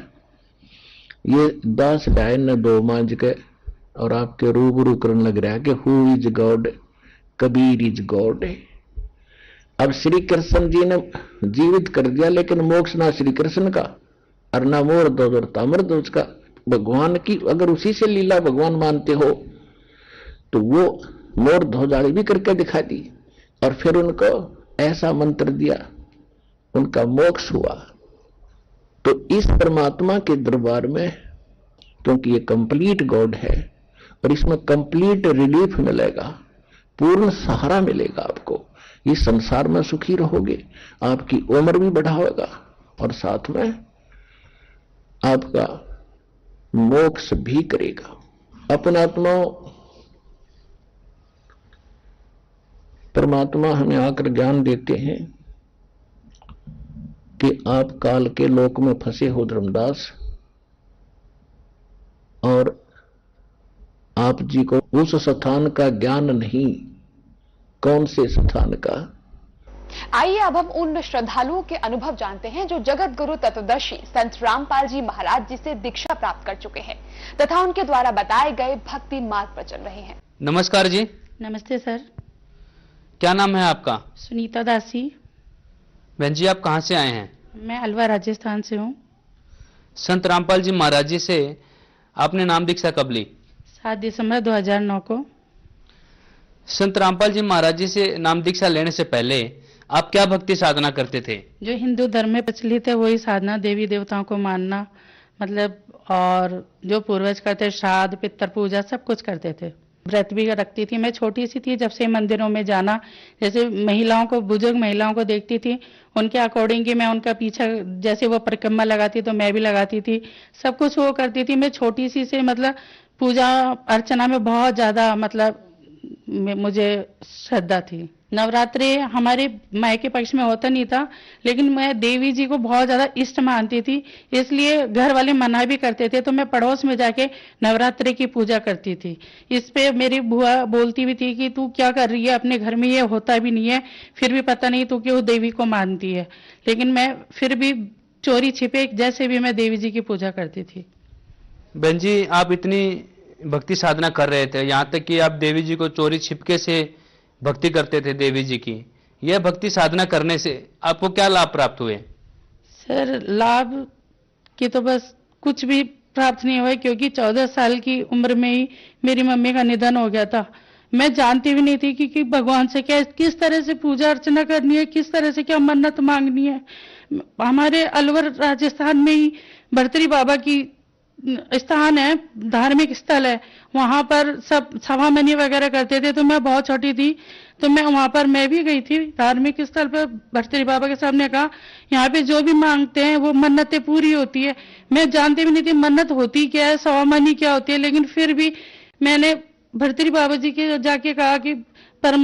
ये दास ढाई ने दो मांझ के और आपके रूबरू करने लग रहा है कि who is God, Kabir is God. अब श्री कृष्ण जी ने जीवित कर दिया, लेकिन मोक्ष ना श्री कृष्ण का और ना मोर ध्वज और ताम्र ध्वज का। भगवान की अगर उसी से लीला भगवान मानते हो तो वो मोर ध्वजाली भी करके दिखा दी और फिर उनको ऐसा मंत्र दिया, उनका मोक्ष हुआ। तो इस परमात्मा के दरबार में, क्योंकि ये कंप्लीट गॉड है और इसमें कंप्लीट रिलीफ मिलेगा, पूर्ण सहारा मिलेगा आपको। इस संसार में सुखी रहोगे, आपकी उम्र भी बढ़ाएगा और साथ में आपका मोक्ष भी करेगा। अपने आत्माओं, परमात्मा हमें आकर ज्ञान देते हैं कि आप काल के लोक में फंसे हो धर्मदास, और आप जी को उस स्थान का ज्ञान नहीं। कौन से स्थान का? आइए अब हम उन श्रद्धालुओं के अनुभव जानते हैं जो जगत गुरु तत्वदर्शी संत रामपाल जी महाराज जी से दीक्षा प्राप्त कर चुके हैं तथा उनके द्वारा बताए गए भक्ति मार्ग पर चल रहे हैं। नमस्कार जी। नमस्ते सर। क्या नाम है आपका? सुनीता दासी। बहन जी, आप कहाँ से आए हैं? मैं अलवर राजस्थान से हूँ। संत रामपाल जी महाराज जी से आपने नाम दीक्षा कब ली? 7 दिसंबर 2009 को। संत रामपाल जी महाराज जी से नाम दीक्षा लेने से पहले आप क्या भक्ति साधना करते थे? जो हिंदू धर्म में प्रचलित है वही साधना, देवी देवताओं को मानना, मतलब और जो पूर्वज करते श्राद्ध पितर पूजा सब कुछ करते थे। व्रत भी रखती थी। मैं छोटी सी थी जब से मंदिरों में जाना, जैसे महिलाओं को, बुजुर्ग महिलाओं को देखती थी उनके अकॉर्डिंग कि मैं उनका पीछा, जैसे वो परिक्रमा लगाती तो मैं भी लगाती थी, सब कुछ वो करती थी। मैं छोटी सी से मतलब पूजा अर्चना में बहुत ज्यादा मतलब मुझे श्रद्धा थी। नवरात्रि हमारे मायके पक्ष में होता नहीं था, लेकिन मैं देवी जी को बहुत ज्यादा इष्ट मानती थी, इसलिए घर वाले मना भी करते थे तो मैं पड़ोस में जाके नवरात्रि की पूजा करती थी। इस पे मेरी बुआ बोलती भी थी कि तू क्या कर रही है, अपने घर में ये होता भी नहीं है, फिर भी पता नहीं तू क्यों देवी को मानती है। लेकिन मैं फिर भी चोरी छिपे जैसे भी मैं देवी जी की पूजा करती थी। बहन जी, आप इतनी भक्ति साधना कर रहे थे, यहाँ तक कि आप देवी जी को चोरी छिपके से भक्ति करते थे देवी जी की। यह भक्ति साधना करने से आपको क्या लाभ प्राप्त हुए? सर, लाभ की तो बस कुछ भी प्राप्त नहीं हुआ, क्योंकि 14 साल की उम्र में ही मेरी मम्मी का निधन हो गया था। मैं जानती भी नहीं थी कि भगवान से क्या, किस तरह से पूजा अर्चना करनी है, किस तरह से क्या मन्नत मांगनी है। हमारे अलवर राजस्थान में ही भर्तरी बाबा की स्थान है, धार्मिक स्थल है, वहां पर सब सवामनी वगैरह करते थे। तो मैं बहुत छोटी थी तो मैं वहां पर मैं भी गई थी धार्मिक स्थल पर। भर्तरी बाबा के सामने कहा यहाँ पे जो भी मांगते हैं वो मन्नतें पूरी होती है। मैं जानती भी नहीं थी मन्नत होती क्या है, सवामनी क्या होती है, लेकिन फिर भी मैंने भर्तरी बाबा जी के जाके कहा कि पर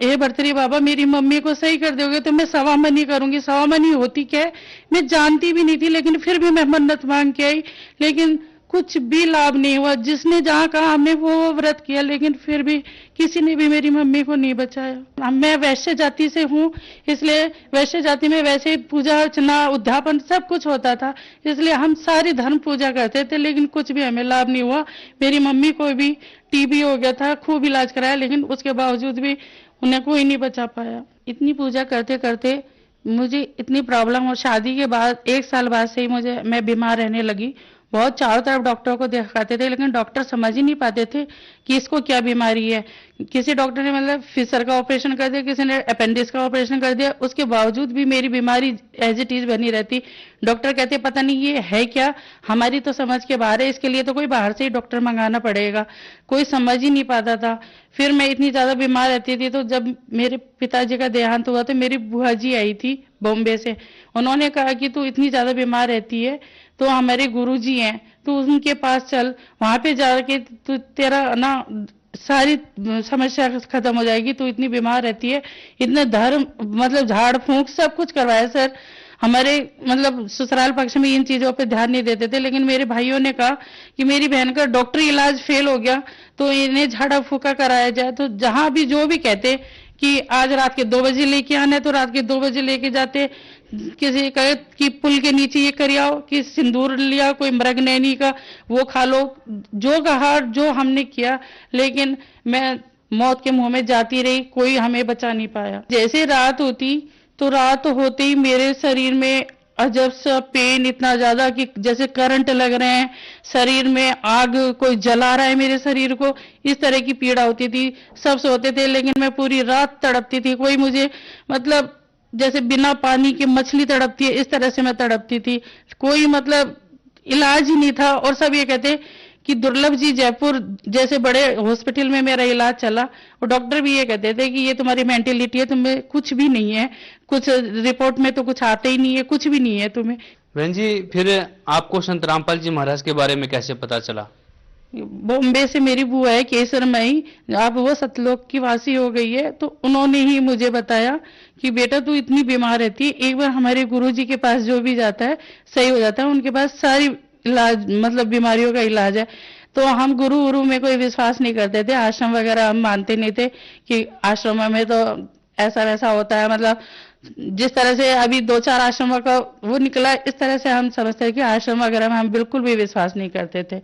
हे भर्तरी बाबा, मेरी मम्मी को सही कर दोगे तो मैं सवामनी करूंगी। सवामनी होती क्या है मैं जानती भी नहीं थी, लेकिन फिर भी मैं मन्नत मांग के आई, लेकिन कुछ भी लाभ नहीं हुआ। जिसने जहाँ कहा हमने वो व्रत किया, लेकिन फिर भी किसी ने भी मेरी मम्मी को नहीं बचाया। मैं वैश्य जाति से हूँ, इसलिए वैश्य जाति में वैसे ही पूजा अर्चना उद्यापन सब कुछ होता था, इसलिए हम सारी धर्म पूजा करते थे, लेकिन कुछ भी हमें लाभ नहीं हुआ। मेरी मम्मी को भी टीबी हो गया था, खूब इलाज कराया, लेकिन उसके बावजूद भी उन्हें कोई नहीं बचा पाया। इतनी पूजा करते करते मुझे इतनी प्रॉब्लम, और शादी के बाद 1 साल बाद से ही मैं बीमार रहने लगी। बहुत चारों तरफ डॉक्टर को दिखाते थे, लेकिन डॉक्टर समझ ही नहीं पाते थे कि इसको क्या बीमारी है। किसी डॉक्टर ने मतलब फिशर का ऑपरेशन कर दिया, किसी ने अपेंडिक्स का ऑपरेशन कर दिया, उसके बावजूद भी मेरी बीमारी एज इट इज बनी रहती। डॉक्टर कहते पता नहीं ये है क्या, हमारी तो समझ के बाहर है, इसके लिए तो कोई बाहर से ही डॉक्टर मंगाना पड़ेगा। कोई समझ ही नहीं पाता था। फिर मैं इतनी ज्यादा बीमार रहती थी, तो जब मेरे पिताजी का देहांत हुआ तो मेरी बुआ जी आई थी बॉम्बे से। उन्होंने कहा कि तू इतनी ज्यादा बीमार रहती है तो हमारे गुरुजी हैं, तो उनके पास चल, वहां पे जाके तू तेरा ना सारी समस्या खत्म हो जाएगी। तू इतनी बीमार रहती है, इतने धर्म मतलब झाड़ फूंक सब कुछ करवाया सर। हमारे मतलब ससुराल पक्ष में इन चीजों पे ध्यान नहीं देते थे, लेकिन मेरे भाइयों ने कहा कि मेरी बहन का डॉक्टरी इलाज फेल हो गया तो इन्हें झाड़ा फूका कराया जाए। तो जहां भी जो भी कहते कि आज रात के 2 बजे लेके आना है तो रात के 2 बजे लेके जाते, किसी कहे कि पुल के नीचे ये कर आओ, कि सिंदूर लिया, कोई मृगनयनी का वो खा लो, जो कहा जो हमने किया, लेकिन मैं मौत के मुंह में जाती रही, कोई हमें बचा नहीं पाया। जैसे रात होती तो रात होते ही मेरे शरीर में अजब सा पेन, इतना ज्यादा कि जैसे करंट लग रहे हैं, शरीर में आग कोई जला रहा है मेरे शरीर को, इस तरह की पीड़ा होती थी। सब सोते थे लेकिन मैं पूरी रात तड़पती थी। कोई मुझे मतलब जैसे बिना पानी के मछली तड़पती है, इस तरह से मैं तड़पती थी। कोई मतलब इलाज ही नहीं था। और सब ये कहते कि दुर्लभ जी जयपुर जैसे बड़े हॉस्पिटल में मेरा इलाज चला, और डॉक्टर भी ये कहते थे कि ये तुम्हारी मेंटेलिटी है, तुम्हें कुछ भी नहीं है, कुछ रिपोर्ट में तो कुछ आते ही नहीं है, कुछ भी नहीं है तुम्हें। बहन जी, फिर आपको संत रामपाल जी महाराज के बारे में कैसे पता चला? बॉम्बे से मेरी बुआ है केसरमई, अब वो सतलोक की वासी हो गई है, तो उन्होंने ही मुझे बताया कि बेटा तू इतनी बीमार रहती है, एक बार हमारे गुरुजी के पास जो भी जाता है सही हो जाता है, उनके पास सारी इलाज मतलब बीमारियों का इलाज है। तो हम गुरु में कोई विश्वास नहीं करते थे, आश्रम वगैरह हम मानते नहीं थे कि आश्रम में तो ऐसा वैसा होता है। मतलब जिस तरह से अभी 2-4 आश्रमों का वो निकला, इस तरह से हम समझते हैं कि आश्रम वगैरह में हम बिल्कुल भी विश्वास नहीं करते थे।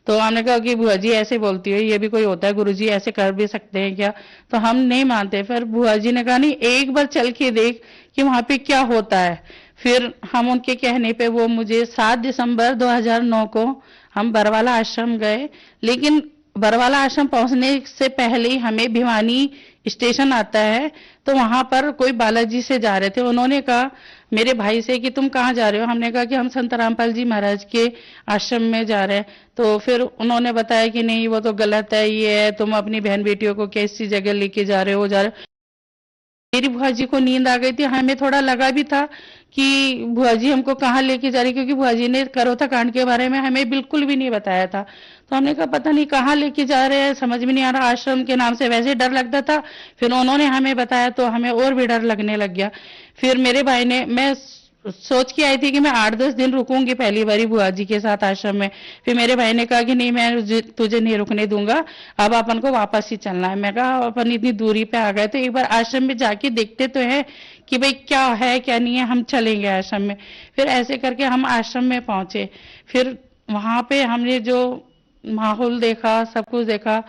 तो हमने कहा कि बुआ जी ऐसे बोलती है, ये भी कोई होता है, गुरुजी ऐसे कर भी सकते हैं क्या? तो हम नहीं मानते। फिर बुआ जी ने कहा नहीं, एक बार चल के देख कि वहां पे क्या होता है। फिर हम उनके कहने पे वो मुझे 7 दिसंबर 2009 को हम बरवाला आश्रम गए। लेकिन बरवाला आश्रम पहुंचने से पहले ही हमें भिवानी स्टेशन आता है, तो वहां पर कोई बालाजी से जा रहे थे। उन्होंने कहा मेरे भाई से कि तुम कहाँ जा रहे हो? हमने कहा कि हम संत रामपाल जी महाराज के आश्रम में जा रहे हैं। तो फिर उन्होंने बताया कि नहीं वो तो गलत है, ये है, तुम अपनी बहन बेटियों को कैसी जगह लेके जा रहे हो मेरी बुआ जी को नींद आ गई थी। हमें थोड़ा लगा भी था कि बुआ जी हमको कहाँ लेके जा रही, क्योंकि बुआ जी ने करोथा कांड के बारे में हमें बिल्कुल भी नहीं बताया था। तो हमने कहा पता नहीं कहाँ लेके जा रहे हैं, समझ में नहीं आ रहा। आश्रम के नाम से वैसे डर लगता था, फिर उन्होंने हमें बताया तो हमें और भी डर लगने लग गया। फिर मेरे भाई ने, मैं सोच के आई थी कि मैं 8-10 दिन रुकूंगी पहली बारी बुआ जी के साथ आश्रम में। फिर मेरे भाई ने कहा कि नहीं मैं तुझे नहीं रुकने दूंगा, अब अपन को वापस ही चलना है। मैं कहा अपन इतनी दूरी पे आ गए तो एक बार आश्रम में जाके देखते तो है कि भाई क्या है क्या नहीं है, हम चलेंगे आश्रम में। फिर ऐसे करके हम आश्रम में पहुंचे। फिर वहां पे हमने जो माहौल देखा, सब कुछ देखा,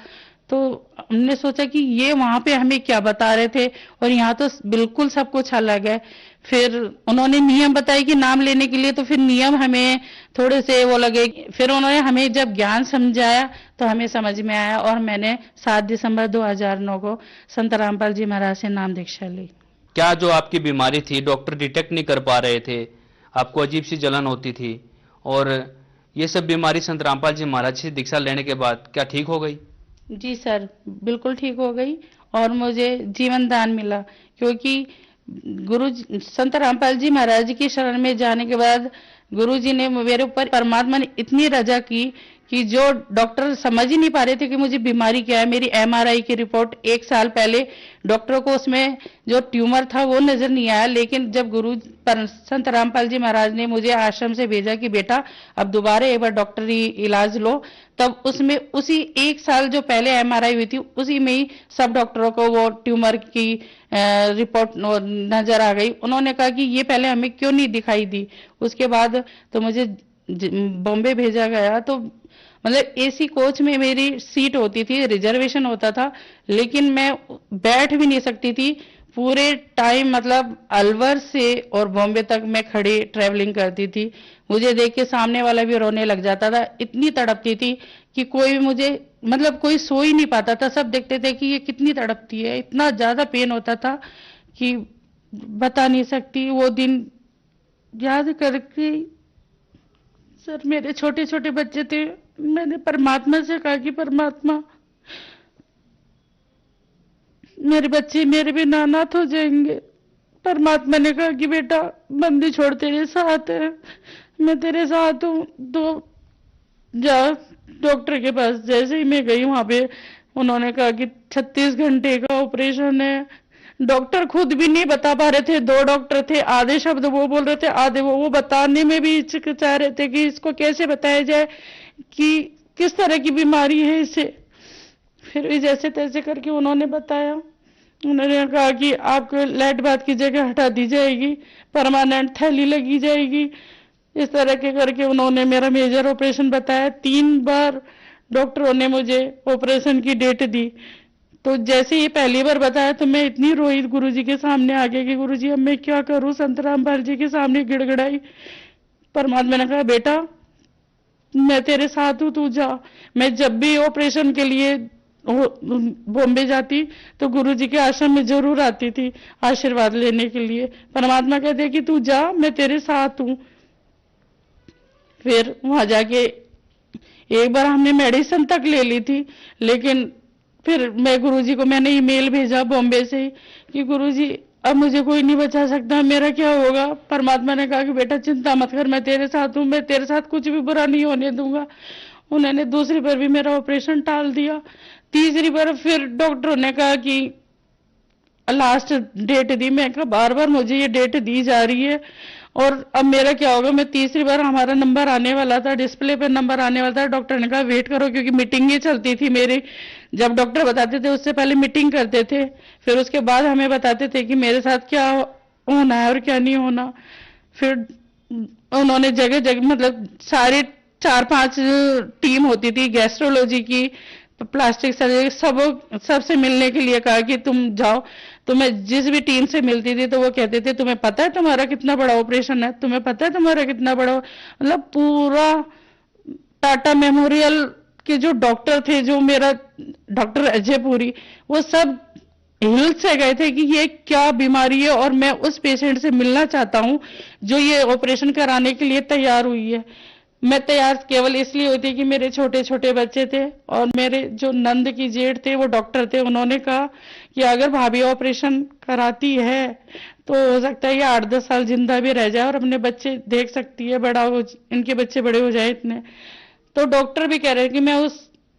तो हमने सोचा कि ये वहां पे हमें क्या बता रहे थे और यहाँ तो बिल्कुल सब कुछ अलग है। फिर उन्होंने नियम बताए कि नाम लेने के लिए, तो फिर नियम हमें थोड़े से वो लगे। फिर उन्होंने हमें जब ज्ञान समझाया तो हमें समझ में आया, और मैंने 7 दिसंबर 2009 को संत रामपाल जी महाराज से नाम दीक्षा ली। क्या जो आपकी बीमारी थी डॉक्टर डिटेक्ट नहीं कर पा रहे थे, आपको अजीब सी जलन होती थी, और ये सब बीमारी संत रामपाल जी महाराज से दीक्षा लेने के बाद क्या ठीक हो गई? जी सर, बिल्कुल ठीक हो गई, और मुझे जीवन दान मिला। क्योंकि संत रामपाल जी महाराज की शरण में जाने के बाद गुरु जी ने मेरे ऊपर, परमात्मा ने इतनी रजा की कि जो डॉक्टर समझ ही नहीं पा रहे थे कि मुझे बीमारी क्या है। मेरी MRI की रिपोर्ट 1 साल पहले डॉक्टरों को उसमें जो ट्यूमर था वो नजर नहीं आया, लेकिन जब संत रामपाल जी महाराज ने मुझे आश्रम से भेजा कि बेटा अब दोबारा एक बार डॉक्टरी इलाज लो, तब उसमें उसी 1 साल जो पहले MRI हुई थी उसी में ही सब डॉक्टरों को वो ट्यूमर की रिपोर्ट नजर आ गई। उन्होंने कहा कि ये पहले हमें क्यों नहीं दिखाई दी। उसके बाद तो मुझे बॉम्बे भेजा गया। तो मतलब AC कोच में मेरी सीट होती थी, रिजर्वेशन होता था, लेकिन मैं बैठ भी नहीं सकती थी पूरे टाइम। मतलब अलवर से और बॉम्बे तक मैं खड़ी ट्रैवलिंग करती थी। मुझे देख के सामने वाला भी रोने लग जाता था, इतनी तड़पती थी कि कोई मुझे मतलब कोई सो ही नहीं पाता था। सब देखते थे कि ये कितनी तड़पती है, इतना ज्यादा पेन होता था कि बता नहीं सकती। वो दिन याद करके सर, मेरे छोटे छोटे बच्चे थे, मैंने परमात्मा से कहा कि परमात्मा मेरे बच्चे मेरे बिना अनाथ हो जाएंगे। परमात्मा ने कहा कि बेटा बंदी छोड़ तेरे साथ है, मैं तेरे साथ हूँ, तो जा डॉक्टर के पास। जैसे ही मैं गई वहां पे उन्होंने कहा कि 36 घंटे का ऑपरेशन है, डॉक्टर खुद भी नहीं बता पा रहे थे। 2 डॉक्टर थे, आधे शब्द वो बोल रहे थे, आधे वो बताने में भी हिचकिचा रहे थे कि इसको कैसे बताया जाए कि किस तरह की बीमारी है इसे। फिर भी जैसे तैसे करके उन्होंने बताया। उन्होंने कहा कि आपको लाइट बात की जगह हटा दी जाएगी, परमानेंट थैली लगी जाएगी। इस तरह के करके उन्होंने मेरा मेजर ऑपरेशन बताया। 3 बार डॉक्टरों ने मुझे ऑपरेशन की डेट दी। तो जैसे ये पहली बार बताया तो मैं इतनी रोई गुरुजी के सामने आके कि गुरुजी अब मैं क्या करूं, संत रामपाल जी के सामने गिड़गिड़ाई। परमात्मा ने कहा बेटा मैं तेरे साथ हूं, तू जा। मैं जब भी ऑपरेशन के लिए बॉम्बे जाती तो गुरुजी के आश्रम में जरूर आती थी आशीर्वाद लेने के लिए। परमात्मा कहते कि तू जा, मैं तेरे साथ हूं। फिर वहां जाके एक बार हमने मेडिसिन तक ले ली थी, लेकिन फिर मैं गुरुजी को मैंने ईमेल भेजा बॉम्बे से कि गुरुजी अब मुझे कोई नहीं बचा सकता, मेरा क्या होगा। परमात्मा ने कहा कि बेटा चिंता मत कर, मैं तेरे साथ हूं, मैं तेरे साथ कुछ भी बुरा नहीं होने दूंगा। उन्होंने दूसरी बार भी मेरा ऑपरेशन टाल दिया। तीसरी बार फिर डॉक्टरों ने कहा कि लास्ट डेट दी। मैं कहा बार बार मुझे ये डेट दी जा रही है और अब मेरा क्या होगा। मैं तीसरी बार हमारा नंबर आने वाला था, डिस्प्ले पे नंबर आने वाला था। डॉक्टर ने कहा वेट करो, क्योंकि मीटिंगें चलती थी मेरी। जब डॉक्टर बताते थे उससे पहले मीटिंग करते थे, फिर उसके बाद हमें बताते थे कि मेरे साथ क्या होना है और क्या नहीं होना। फिर उन्होंने जगह जगह मतलब सारे 4-5 टीम होती थी, गैस्ट्रोलॉजी की, प्लास्टिक सर्जरी, सबसे मिलने के लिए कहा कि तुम जाओ। तो मैं जिस भी टीम से मिलती थी तो वो कहते थे तुम्हें पता है तुम्हारा कितना बड़ा ऑपरेशन है, तुम्हें पता है तुम्हारा कितना बड़ा। मतलब पूरा टाटा मेमोरियल के जो डॉक्टर थे, जो मेरा डॉक्टर अजय पुरी, वो सब हिल से गए थे कि ये क्या बीमारी है और मैं उस पेशेंट से मिलना चाहता हूं जो ये ऑपरेशन कराने के लिए तैयार हुई है। मैं तैयार केवल इसलिए हुई थी कि मेरे छोटे छोटे बच्चे थे और मेरे जो नंद की जेठ थे वो डॉक्टर थे। उन्होंने कहा कि अगर भाभी ऑपरेशन कराती है तो हो सकता है ये 8-10 साल जिंदा भी रह जाए और अपने बच्चे देख सकती है, बड़ा हो, इनके बच्चे बड़े हो जाए इतने। तो डॉक्टर भी कह रहे हैं कि मैं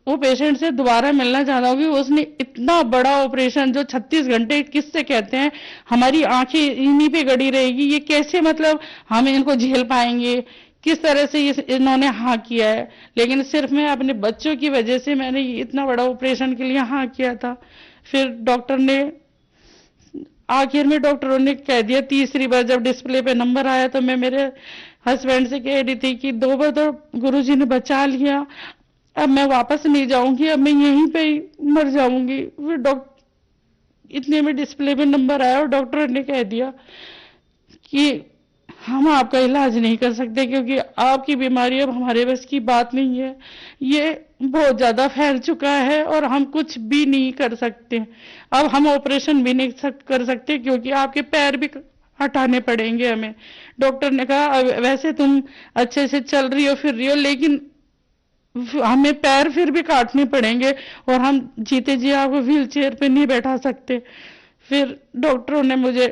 वो पेशेंट से दोबारा मिलना चाहता हूँ कि उसने इतना बड़ा ऑपरेशन जो 36 घंटे किससे कहते हैं हमारी आंखें इन्हीं पे गड़ी रहेगी, ये कैसे मतलब हम इनको झेल पाएंगे, किस तरह से इन्होंने हाँ किया है। लेकिन सिर्फ मैं अपने बच्चों की वजह से मैंने इतना बड़ा ऑपरेशन के लिए हाँ किया था। फिर डॉक्टर ने आखिर में डॉक्टरों ने कह दिया, तीसरी बार जब डिस्प्ले पे नंबर आया तो मैं मेरे हस्बैंड से कह रही थी कि 2 बार तो गुरुजी ने बचा लिया, अब मैं वापस नहीं जाऊंगी, अब मैं यहीं पे ही मर जाऊंगी। फिर डॉक्टर इतने में डिस्प्ले पे नंबर आया और डॉक्टर ने कह दिया कि हम आपका इलाज नहीं कर सकते क्योंकि आपकी बीमारी अब हमारे बस की बात नहीं है, ये बहुत ज्यादा फैल चुका है और हम कुछ भी नहीं कर सकते। अब हम ऑपरेशन भी नहीं कर सकते क्योंकि आपके पैर भी हटाने पड़ेंगे हमें। डॉक्टर ने कहा वैसे तुम अच्छे से चल रही हो फिर रही हो, लेकिन हमें पैर फिर भी काटने पड़ेंगे और हम जीते जी आपको व्हील चेयर पे नहीं बैठा सकते। फिर डॉक्टरों ने मुझे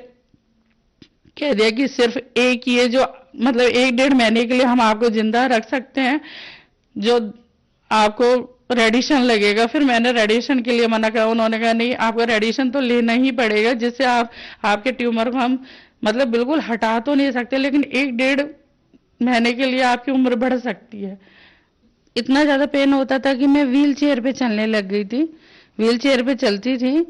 कह दिया कि सिर्फ एक ये जो मतलब 1-1.5 महीने के लिए हम आपको जिंदा रख सकते हैं, जो आपको रेडिएशन लगेगा। फिर मैंने रेडिएशन के लिए मना करा। उन्होंने कहा नहीं, आपको रेडिएशन तो लेना ही पड़ेगा, जिससे आपके ट्यूमर को हम मतलब बिल्कुल हटा तो नहीं सकते, लेकिन 1-1.5 महीने के लिए आपकी उम्र बढ़ सकती है। इतना ज्यादा पेन होता था कि मैं व्हील चेयर पे चलने लग गई थी, व्हील चेयर पे चलती थी।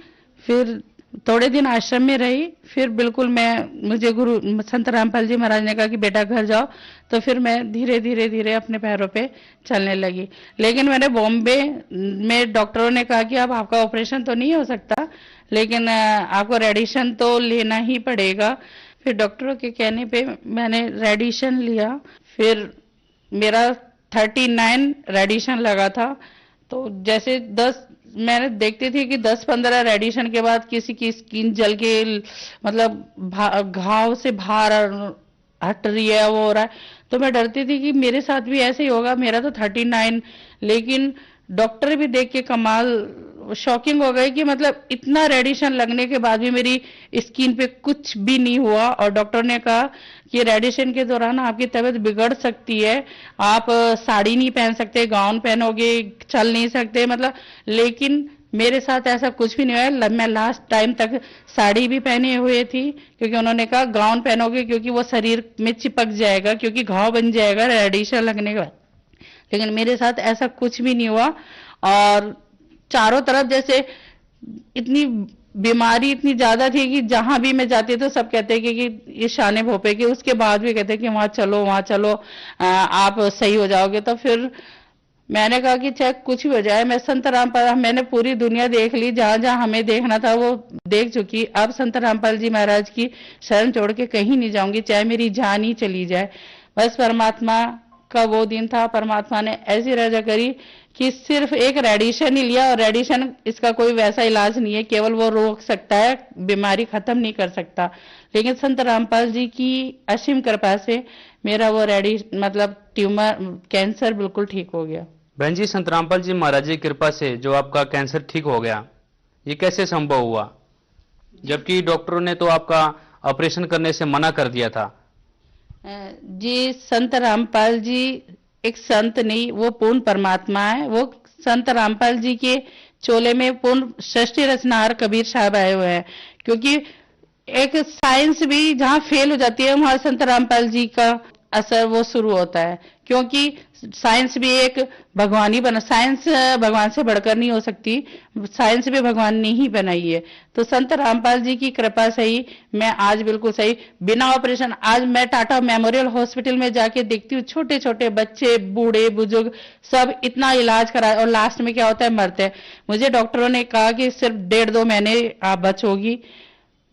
फिर थोड़े दिन आश्रम में रही, फिर बिल्कुल मुझे गुरु संत रामपाल जी महाराज ने कहा कि बेटा घर जाओ, तो फिर मैं धीरे धीरे अपने पैरों पे चलने लगी। लेकिन मैंने बॉम्बे में डॉक्टरों ने कहा कि अब आपका ऑपरेशन तो नहीं हो सकता, लेकिन आपको रेडिएशन तो लेना ही पड़ेगा। फिर डॉक्टरों के कहने पे मैंने रेडिएशन लिया। फिर मेरा 39 रेडिएशन लगा था। तो जैसे मैंने देखती थी कि 10-15 रेडिएशन के बाद किसी की स्किन जल के मतलब घाव से बाहर हट रही है, वो हो रहा है, तो मैं डरती थी कि मेरे साथ भी ऐसे ही होगा। मेरा तो 39, लेकिन डॉक्टर भी देख के कमाल शॉकिंग हो गए कि मतलब इतना रेडिएशन लगने के बाद भी मेरी स्किन पे कुछ भी नहीं हुआ। और डॉक्टर ने कहा कि रेडिएशन के दौरान आपकी तबीयत बिगड़ सकती है, आप साड़ी नहीं पहन सकते, गाउन पहनोगे, चल नहीं सकते मतलब, लेकिन मेरे साथ ऐसा कुछ भी नहीं हुआ। मैं लास्ट टाइम तक साड़ी भी पहने हुए थी, क्योंकि उन्होंने कहा गाउन पहनोगे क्योंकि वो शरीर में चिपक जाएगा, क्योंकि घाव बन जाएगा रेडिएशन लगने के बाद। लेकिन मेरे साथ ऐसा कुछ भी नहीं हुआ। और चारों तरफ जैसे इतनी बीमारी इतनी ज्यादा थी कि जहां भी मैं जाती तो सब कहते कि ये शाने भोपे की। उसके बाद भी कहते कि वहां चलो आप सही हो जाओगे। तो फिर मैंने कहा कि चाहे कुछ भी हो जाए, मैं संत रामपाल, मैंने पूरी दुनिया देख ली, जहां जहां हमें देखना था वो देख चुकी। अब संत रामपाल जी महाराज की शरण छोड़ के कहीं नहीं जाऊंगी, चाहे मेरी जान ही चली जाए। बस परमात्मा का वो दिन था, परमात्मा ने ऐसी रजा करी कि सिर्फ एक रेडिएशन ही लिया, और रेडिएशन इसका कोई वैसा इलाज नहीं है, केवल वो रोक सकता है, बीमारी खत्म नहीं कर सकता। लेकिन संत रामपाल जी की असीम कृपा से मेरा वो मतलब ट्यूमर कैंसर बिल्कुल ठीक हो गया। बहन जी, संत रामपाल जी महाराज जी की कृपा से जो आपका कैंसर ठीक हो गया, ये कैसे संभव हुआ, जबकि डॉक्टरों ने तो आपका ऑपरेशन करने से मना कर दिया था? जी, संत रामपाल जी एक संत नहीं, वो पूर्ण परमात्मा है। वो संत रामपाल जी के चोले में पूर्ण सृष्टि रचनाहार कबीर साहब आए हुए हैं। क्योंकि एक साइंस भी जहां फेल हो जाती है, वहां संत रामपाल जी का असर वो शुरू होता है। क्योंकि साइंस भी एक भगवान ही बना, साइंस भगवान से बढ़कर नहीं हो सकती, साइंस भी भगवान ने ही बनाई है। तो संत रामपाल जी की कृपा से ही मैं आज बिल्कुल सही, बिना ऑपरेशन। आज मैं टाटा मेमोरियल हॉस्पिटल में जाके देखती हूँ, छोटे छोटे बच्चे, बूढ़े बुजुर्ग सब इतना इलाज करा, और लास्ट में क्या होता है, मरते हैं। मुझे डॉक्टरों ने कहा कि सिर्फ 1.5-2 महीने आप बचोगी।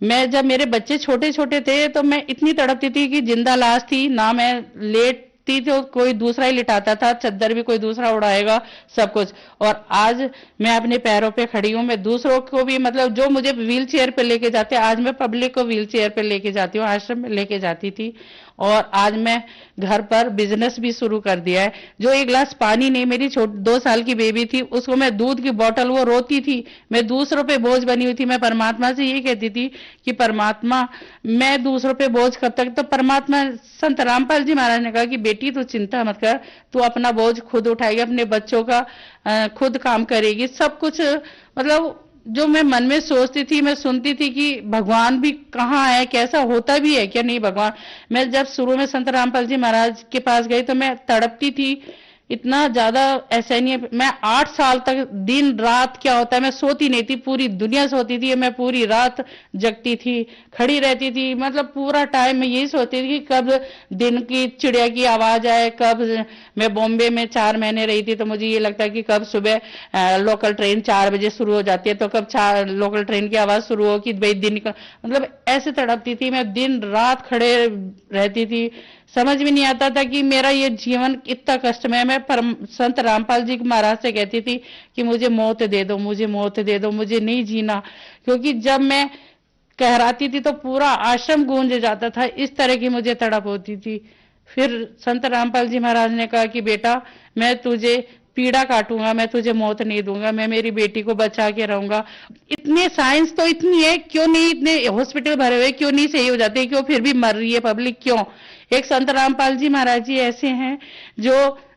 मैं जब मेरे बच्चे छोटे छोटे थे तो मैं इतनी तड़पती थी कि जिंदा लाश थी ना, मैं लेटती तो कोई दूसरा ही लिटाता था, चद्दर भी कोई दूसरा उड़ाएगा, सब कुछ। और आज मैं अपने पैरों पे खड़ी हूँ। मैं दूसरों को भी, मतलब जो मुझे व्हील चेयर पे लेके जाते, आज मैं पब्लिक को व्हील चेयर पे लेके जाती हूँ, आश्रम में लेके जाती थी। और आज मैं घर पर बिजनेस भी शुरू कर दिया है। जो एक गिलास पानी नहीं, मेरी 2 साल की बेबी थी, उसको मैं दूध की बोतल, वो रोती थी, मैं दूसरों पे बोझ बनी हुई थी। मैं परमात्मा से ये कहती थी कि परमात्मा, मैं दूसरों पे बोझ कब तक। तो परमात्मा, संत रामपाल जी महाराज ने कहा कि बेटी तू चिंता मत कर, तू अपना बोझ खुद उठाएगी, अपने बच्चों का खुद काम करेगी, सब कुछ। मतलब जो मैं मन में सोचती थी, मैं सुनती थी कि भगवान भी कहाँ है, कैसा होता भी है क्या नहीं भगवान। मैं जब शुरू में संत रामपाल जी महाराज के पास गई तो मैं तड़पती थी इतना ज्यादा। ऐसा नहीं है, मैं 8 साल तक दिन रात, क्या होता है, मैं सोती नहीं थी, पूरी दुनिया सोती थी, मैं पूरी रात जगती थी, खड़ी रहती थी। मतलब पूरा टाइम मैं यही सोचती थी कि कब दिन की चिड़िया की आवाज आए। कब, मैं बॉम्बे में 4 महीने रही थी, तो मुझे ये लगता है कि कब सुबह लोकल ट्रेन 4 बजे शुरू हो जाती है, तो कब लोकल ट्रेन की आवाज शुरू हो कि भाई दिन का, मतलब ऐसे तड़पती थी मैं, दिन रात खड़े रहती थी। समझ में नहीं आता था कि मेरा ये जीवन इतना कष्टमय। मैं संत रामपाल जी महाराज से कहती थी कि मुझे मौत दे दो, मुझे मौत दे दो, मुझे नहीं जीना। क्योंकि जब मैं कहराती थी तो पूरा आश्रम गूंज जाता था, इस तरह की मुझे तड़प होती थी। फिर संत रामपाल जी महाराज ने कहा कि बेटा, मैं तुझे पीड़ा काटूंगा, मैं तुझे मौत नहीं दूंगा, मैं मेरी बेटी को बचा के रहूंगा। इतने साइंस तो इतनी है, क्यों नहीं इतने हॉस्पिटल भरे हुए, क्यों नहीं सही हो जाते, क्यों फिर भी मर रही है पब्लिक, क्यों? एक संत रामपाल जी महाराज जी ऐसे हैं जो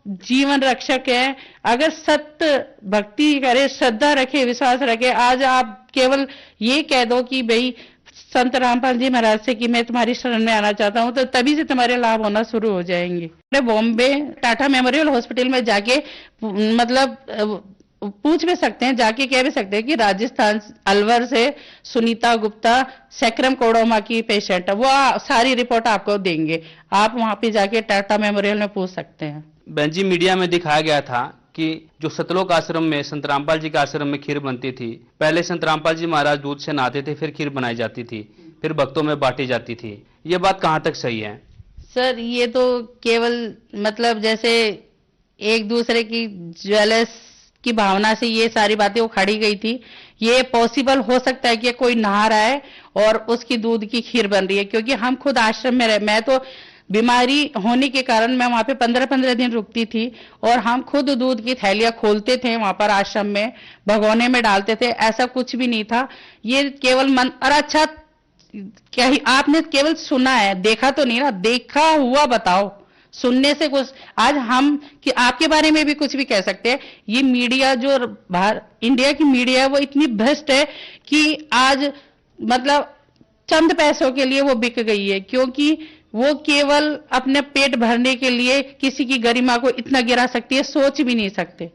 जीवन रक्षक है। अगर सत्य भक्ति करे, श्रद्धा रखे, विश्वास रखे, आज आप केवल ये कह दो कि भाई संत रामपाल जी महाराज से कि मैं तुम्हारी शरण में आना चाहता हूं, तो तभी से तुम्हारे लाभ होना शुरू हो जाएंगे। बॉम्बे टाटा मेमोरियल हॉस्पिटल में जाके मतलब पूछ भी सकते हैं, जाके कह भी सकते हैं कि राजस्थान अलवर से सुनीता गुप्ता सैक्रम कोडोमा की पेशेंट है, वो सारी रिपोर्ट आपको देंगे। आप वहां पे जाके टाटा मेमोरियल में पूछ सकते हैं। बहन जी, मीडिया में दिखाया गया था कि जो सतलोक आश्रम में संत रामपाल जी के आश्रम में खीर बनती थी, पहले संत रामपाल जी महाराज दूध से नहाते थे, फिर खीर बनाई जाती थी, फिर भक्तों में बांटी जाती थी। ये बात कहाँ तक सही है? सर, ये तो केवल मतलब जैसे एक दूसरे की ज्वेलर्स की भावना से ये सारी बातें उखाड़ी गई थी। ये पॉसिबल हो सकता है कि कोई नहा रहा है और उसकी दूध की खीर बन रही है, क्योंकि हम खुद आश्रम में रहे। मैं तो बीमारी होने के कारण मैं वहां पे 15-15 दिन रुकती थी, और हम खुद दूध की थैलियां खोलते थे वहां पर आश्रम में, भगोने में डालते थे। ऐसा कुछ भी नहीं था, ये केवल मन। और अच्छा, क्या ही आपने केवल सुना है, देखा तो नहीं ना, देखा हुआ बताओ, सुनने से कुछ, आज हम कि आपके बारे में भी कुछ भी कह सकते हैं। ये मीडिया जो बाहर इंडिया की मीडिया है वो इतनी भ्रष्ट है कि आज मतलब चंद पैसों के लिए वो बिक गई है, क्योंकि वो केवल अपने पेट भरने के लिए किसी की गरिमा को इतना गिरा सकती है, सोच भी नहीं सकते।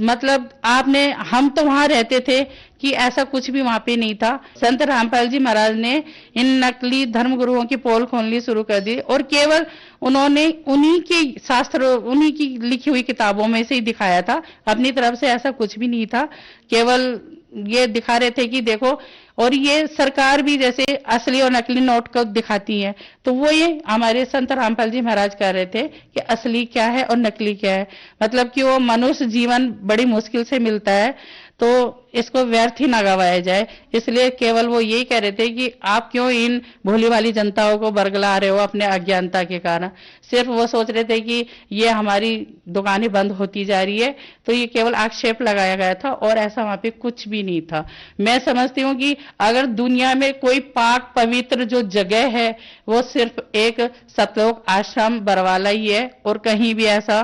मतलब आपने, हम तो वहां रहते थे कि ऐसा कुछ भी वहां पे नहीं था। संत रामपाल जी महाराज ने इन नकली धर्मगुरुओं की पोल खोलनी शुरू कर दी और केवल उन्होंने उन्हीं के शास्त्र, उन्हीं की लिखी हुई किताबों में से ही दिखाया था, अपनी तरफ से ऐसा कुछ भी नहीं था। केवल ये दिखा रहे थे कि देखो, और ये सरकार भी जैसे असली और नकली नोट को दिखाती है, तो वो ये हमारे संत रामपाल जी महाराज कह रहे थे कि असली क्या है और नकली क्या है। मतलब कि वो मनुष्य जीवन बड़ी मुश्किल से मिलता है, तो इसको व्यर्थ ही ना गवाया जाए। इसलिए केवल वो यही कह रहे थे कि आप क्यों इन भोली वाली जनताओं को बरगला रहे हो अपने अज्ञानता के कारण। सिर्फ वो सोच रहे थे कि ये हमारी दुकानें बंद होती जा रही है, तो ये केवल आक्षेप लगाया गया था और ऐसा वहां पे कुछ भी नहीं था। मैं समझती हूँ कि अगर दुनिया में कोई पाक पवित्र जो जगह है वो सिर्फ एक सतलोक आश्रम बरवाला ही है और कहीं भी ऐसा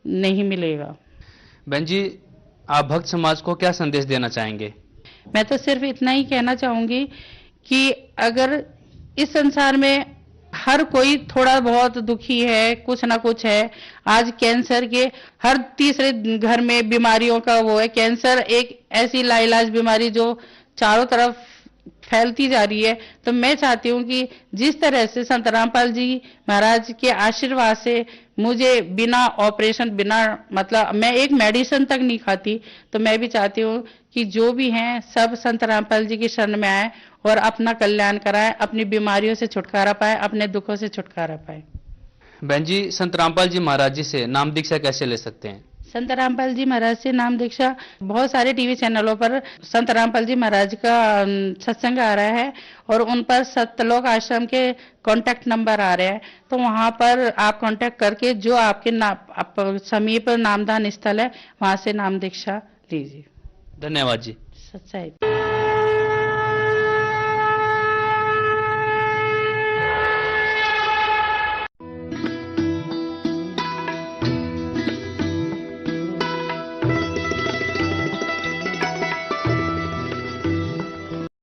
नहीं मिलेगा। बहन जी, आप भक्त समाज को क्या संदेश देना चाहेंगे? मैं तो सिर्फ इतना ही कहना चाहूंगी कि अगर इस संसार में हर कोई थोड़ा बहुत दुखी है, कुछ ना कुछ है। आज कैंसर के हर तीसरे घर में बीमारियों का वो है। कैंसर एक ऐसी लाइलाज बीमारी जो चारों तरफ फैलती जा रही है। तो मैं चाहती हूँ कि जिस तरह से संत रामपाल जी महाराज के आशीर्वाद से मुझे बिना ऑपरेशन, बिना मतलब मैं एक मेडिसिन तक नहीं खाती, तो मैं भी चाहती हूँ कि जो भी हैं सब संत रामपाल जी की शरण में आए और अपना कल्याण कराएं, अपनी बीमारियों से छुटकारा पाए, अपने दुखों से छुटकारा पाए। बहन जी, संत रामपाल जी महाराज जी से नाम दीक्षा कैसे ले सकते हैं? संत रामपाल जी महाराज से नाम दीक्षा बहुत सारे टीवी चैनलों पर संत रामपाल जी महाराज का सत्संग आ रहा है और उन पर सतलोक आश्रम के कांटेक्ट नंबर आ रहे हैं। तो वहां पर आप कांटेक्ट करके जो आपके समीप नामदान स्थल है वहां से नाम दीक्षा लीजिए। धन्यवाद जी। सच्चाई।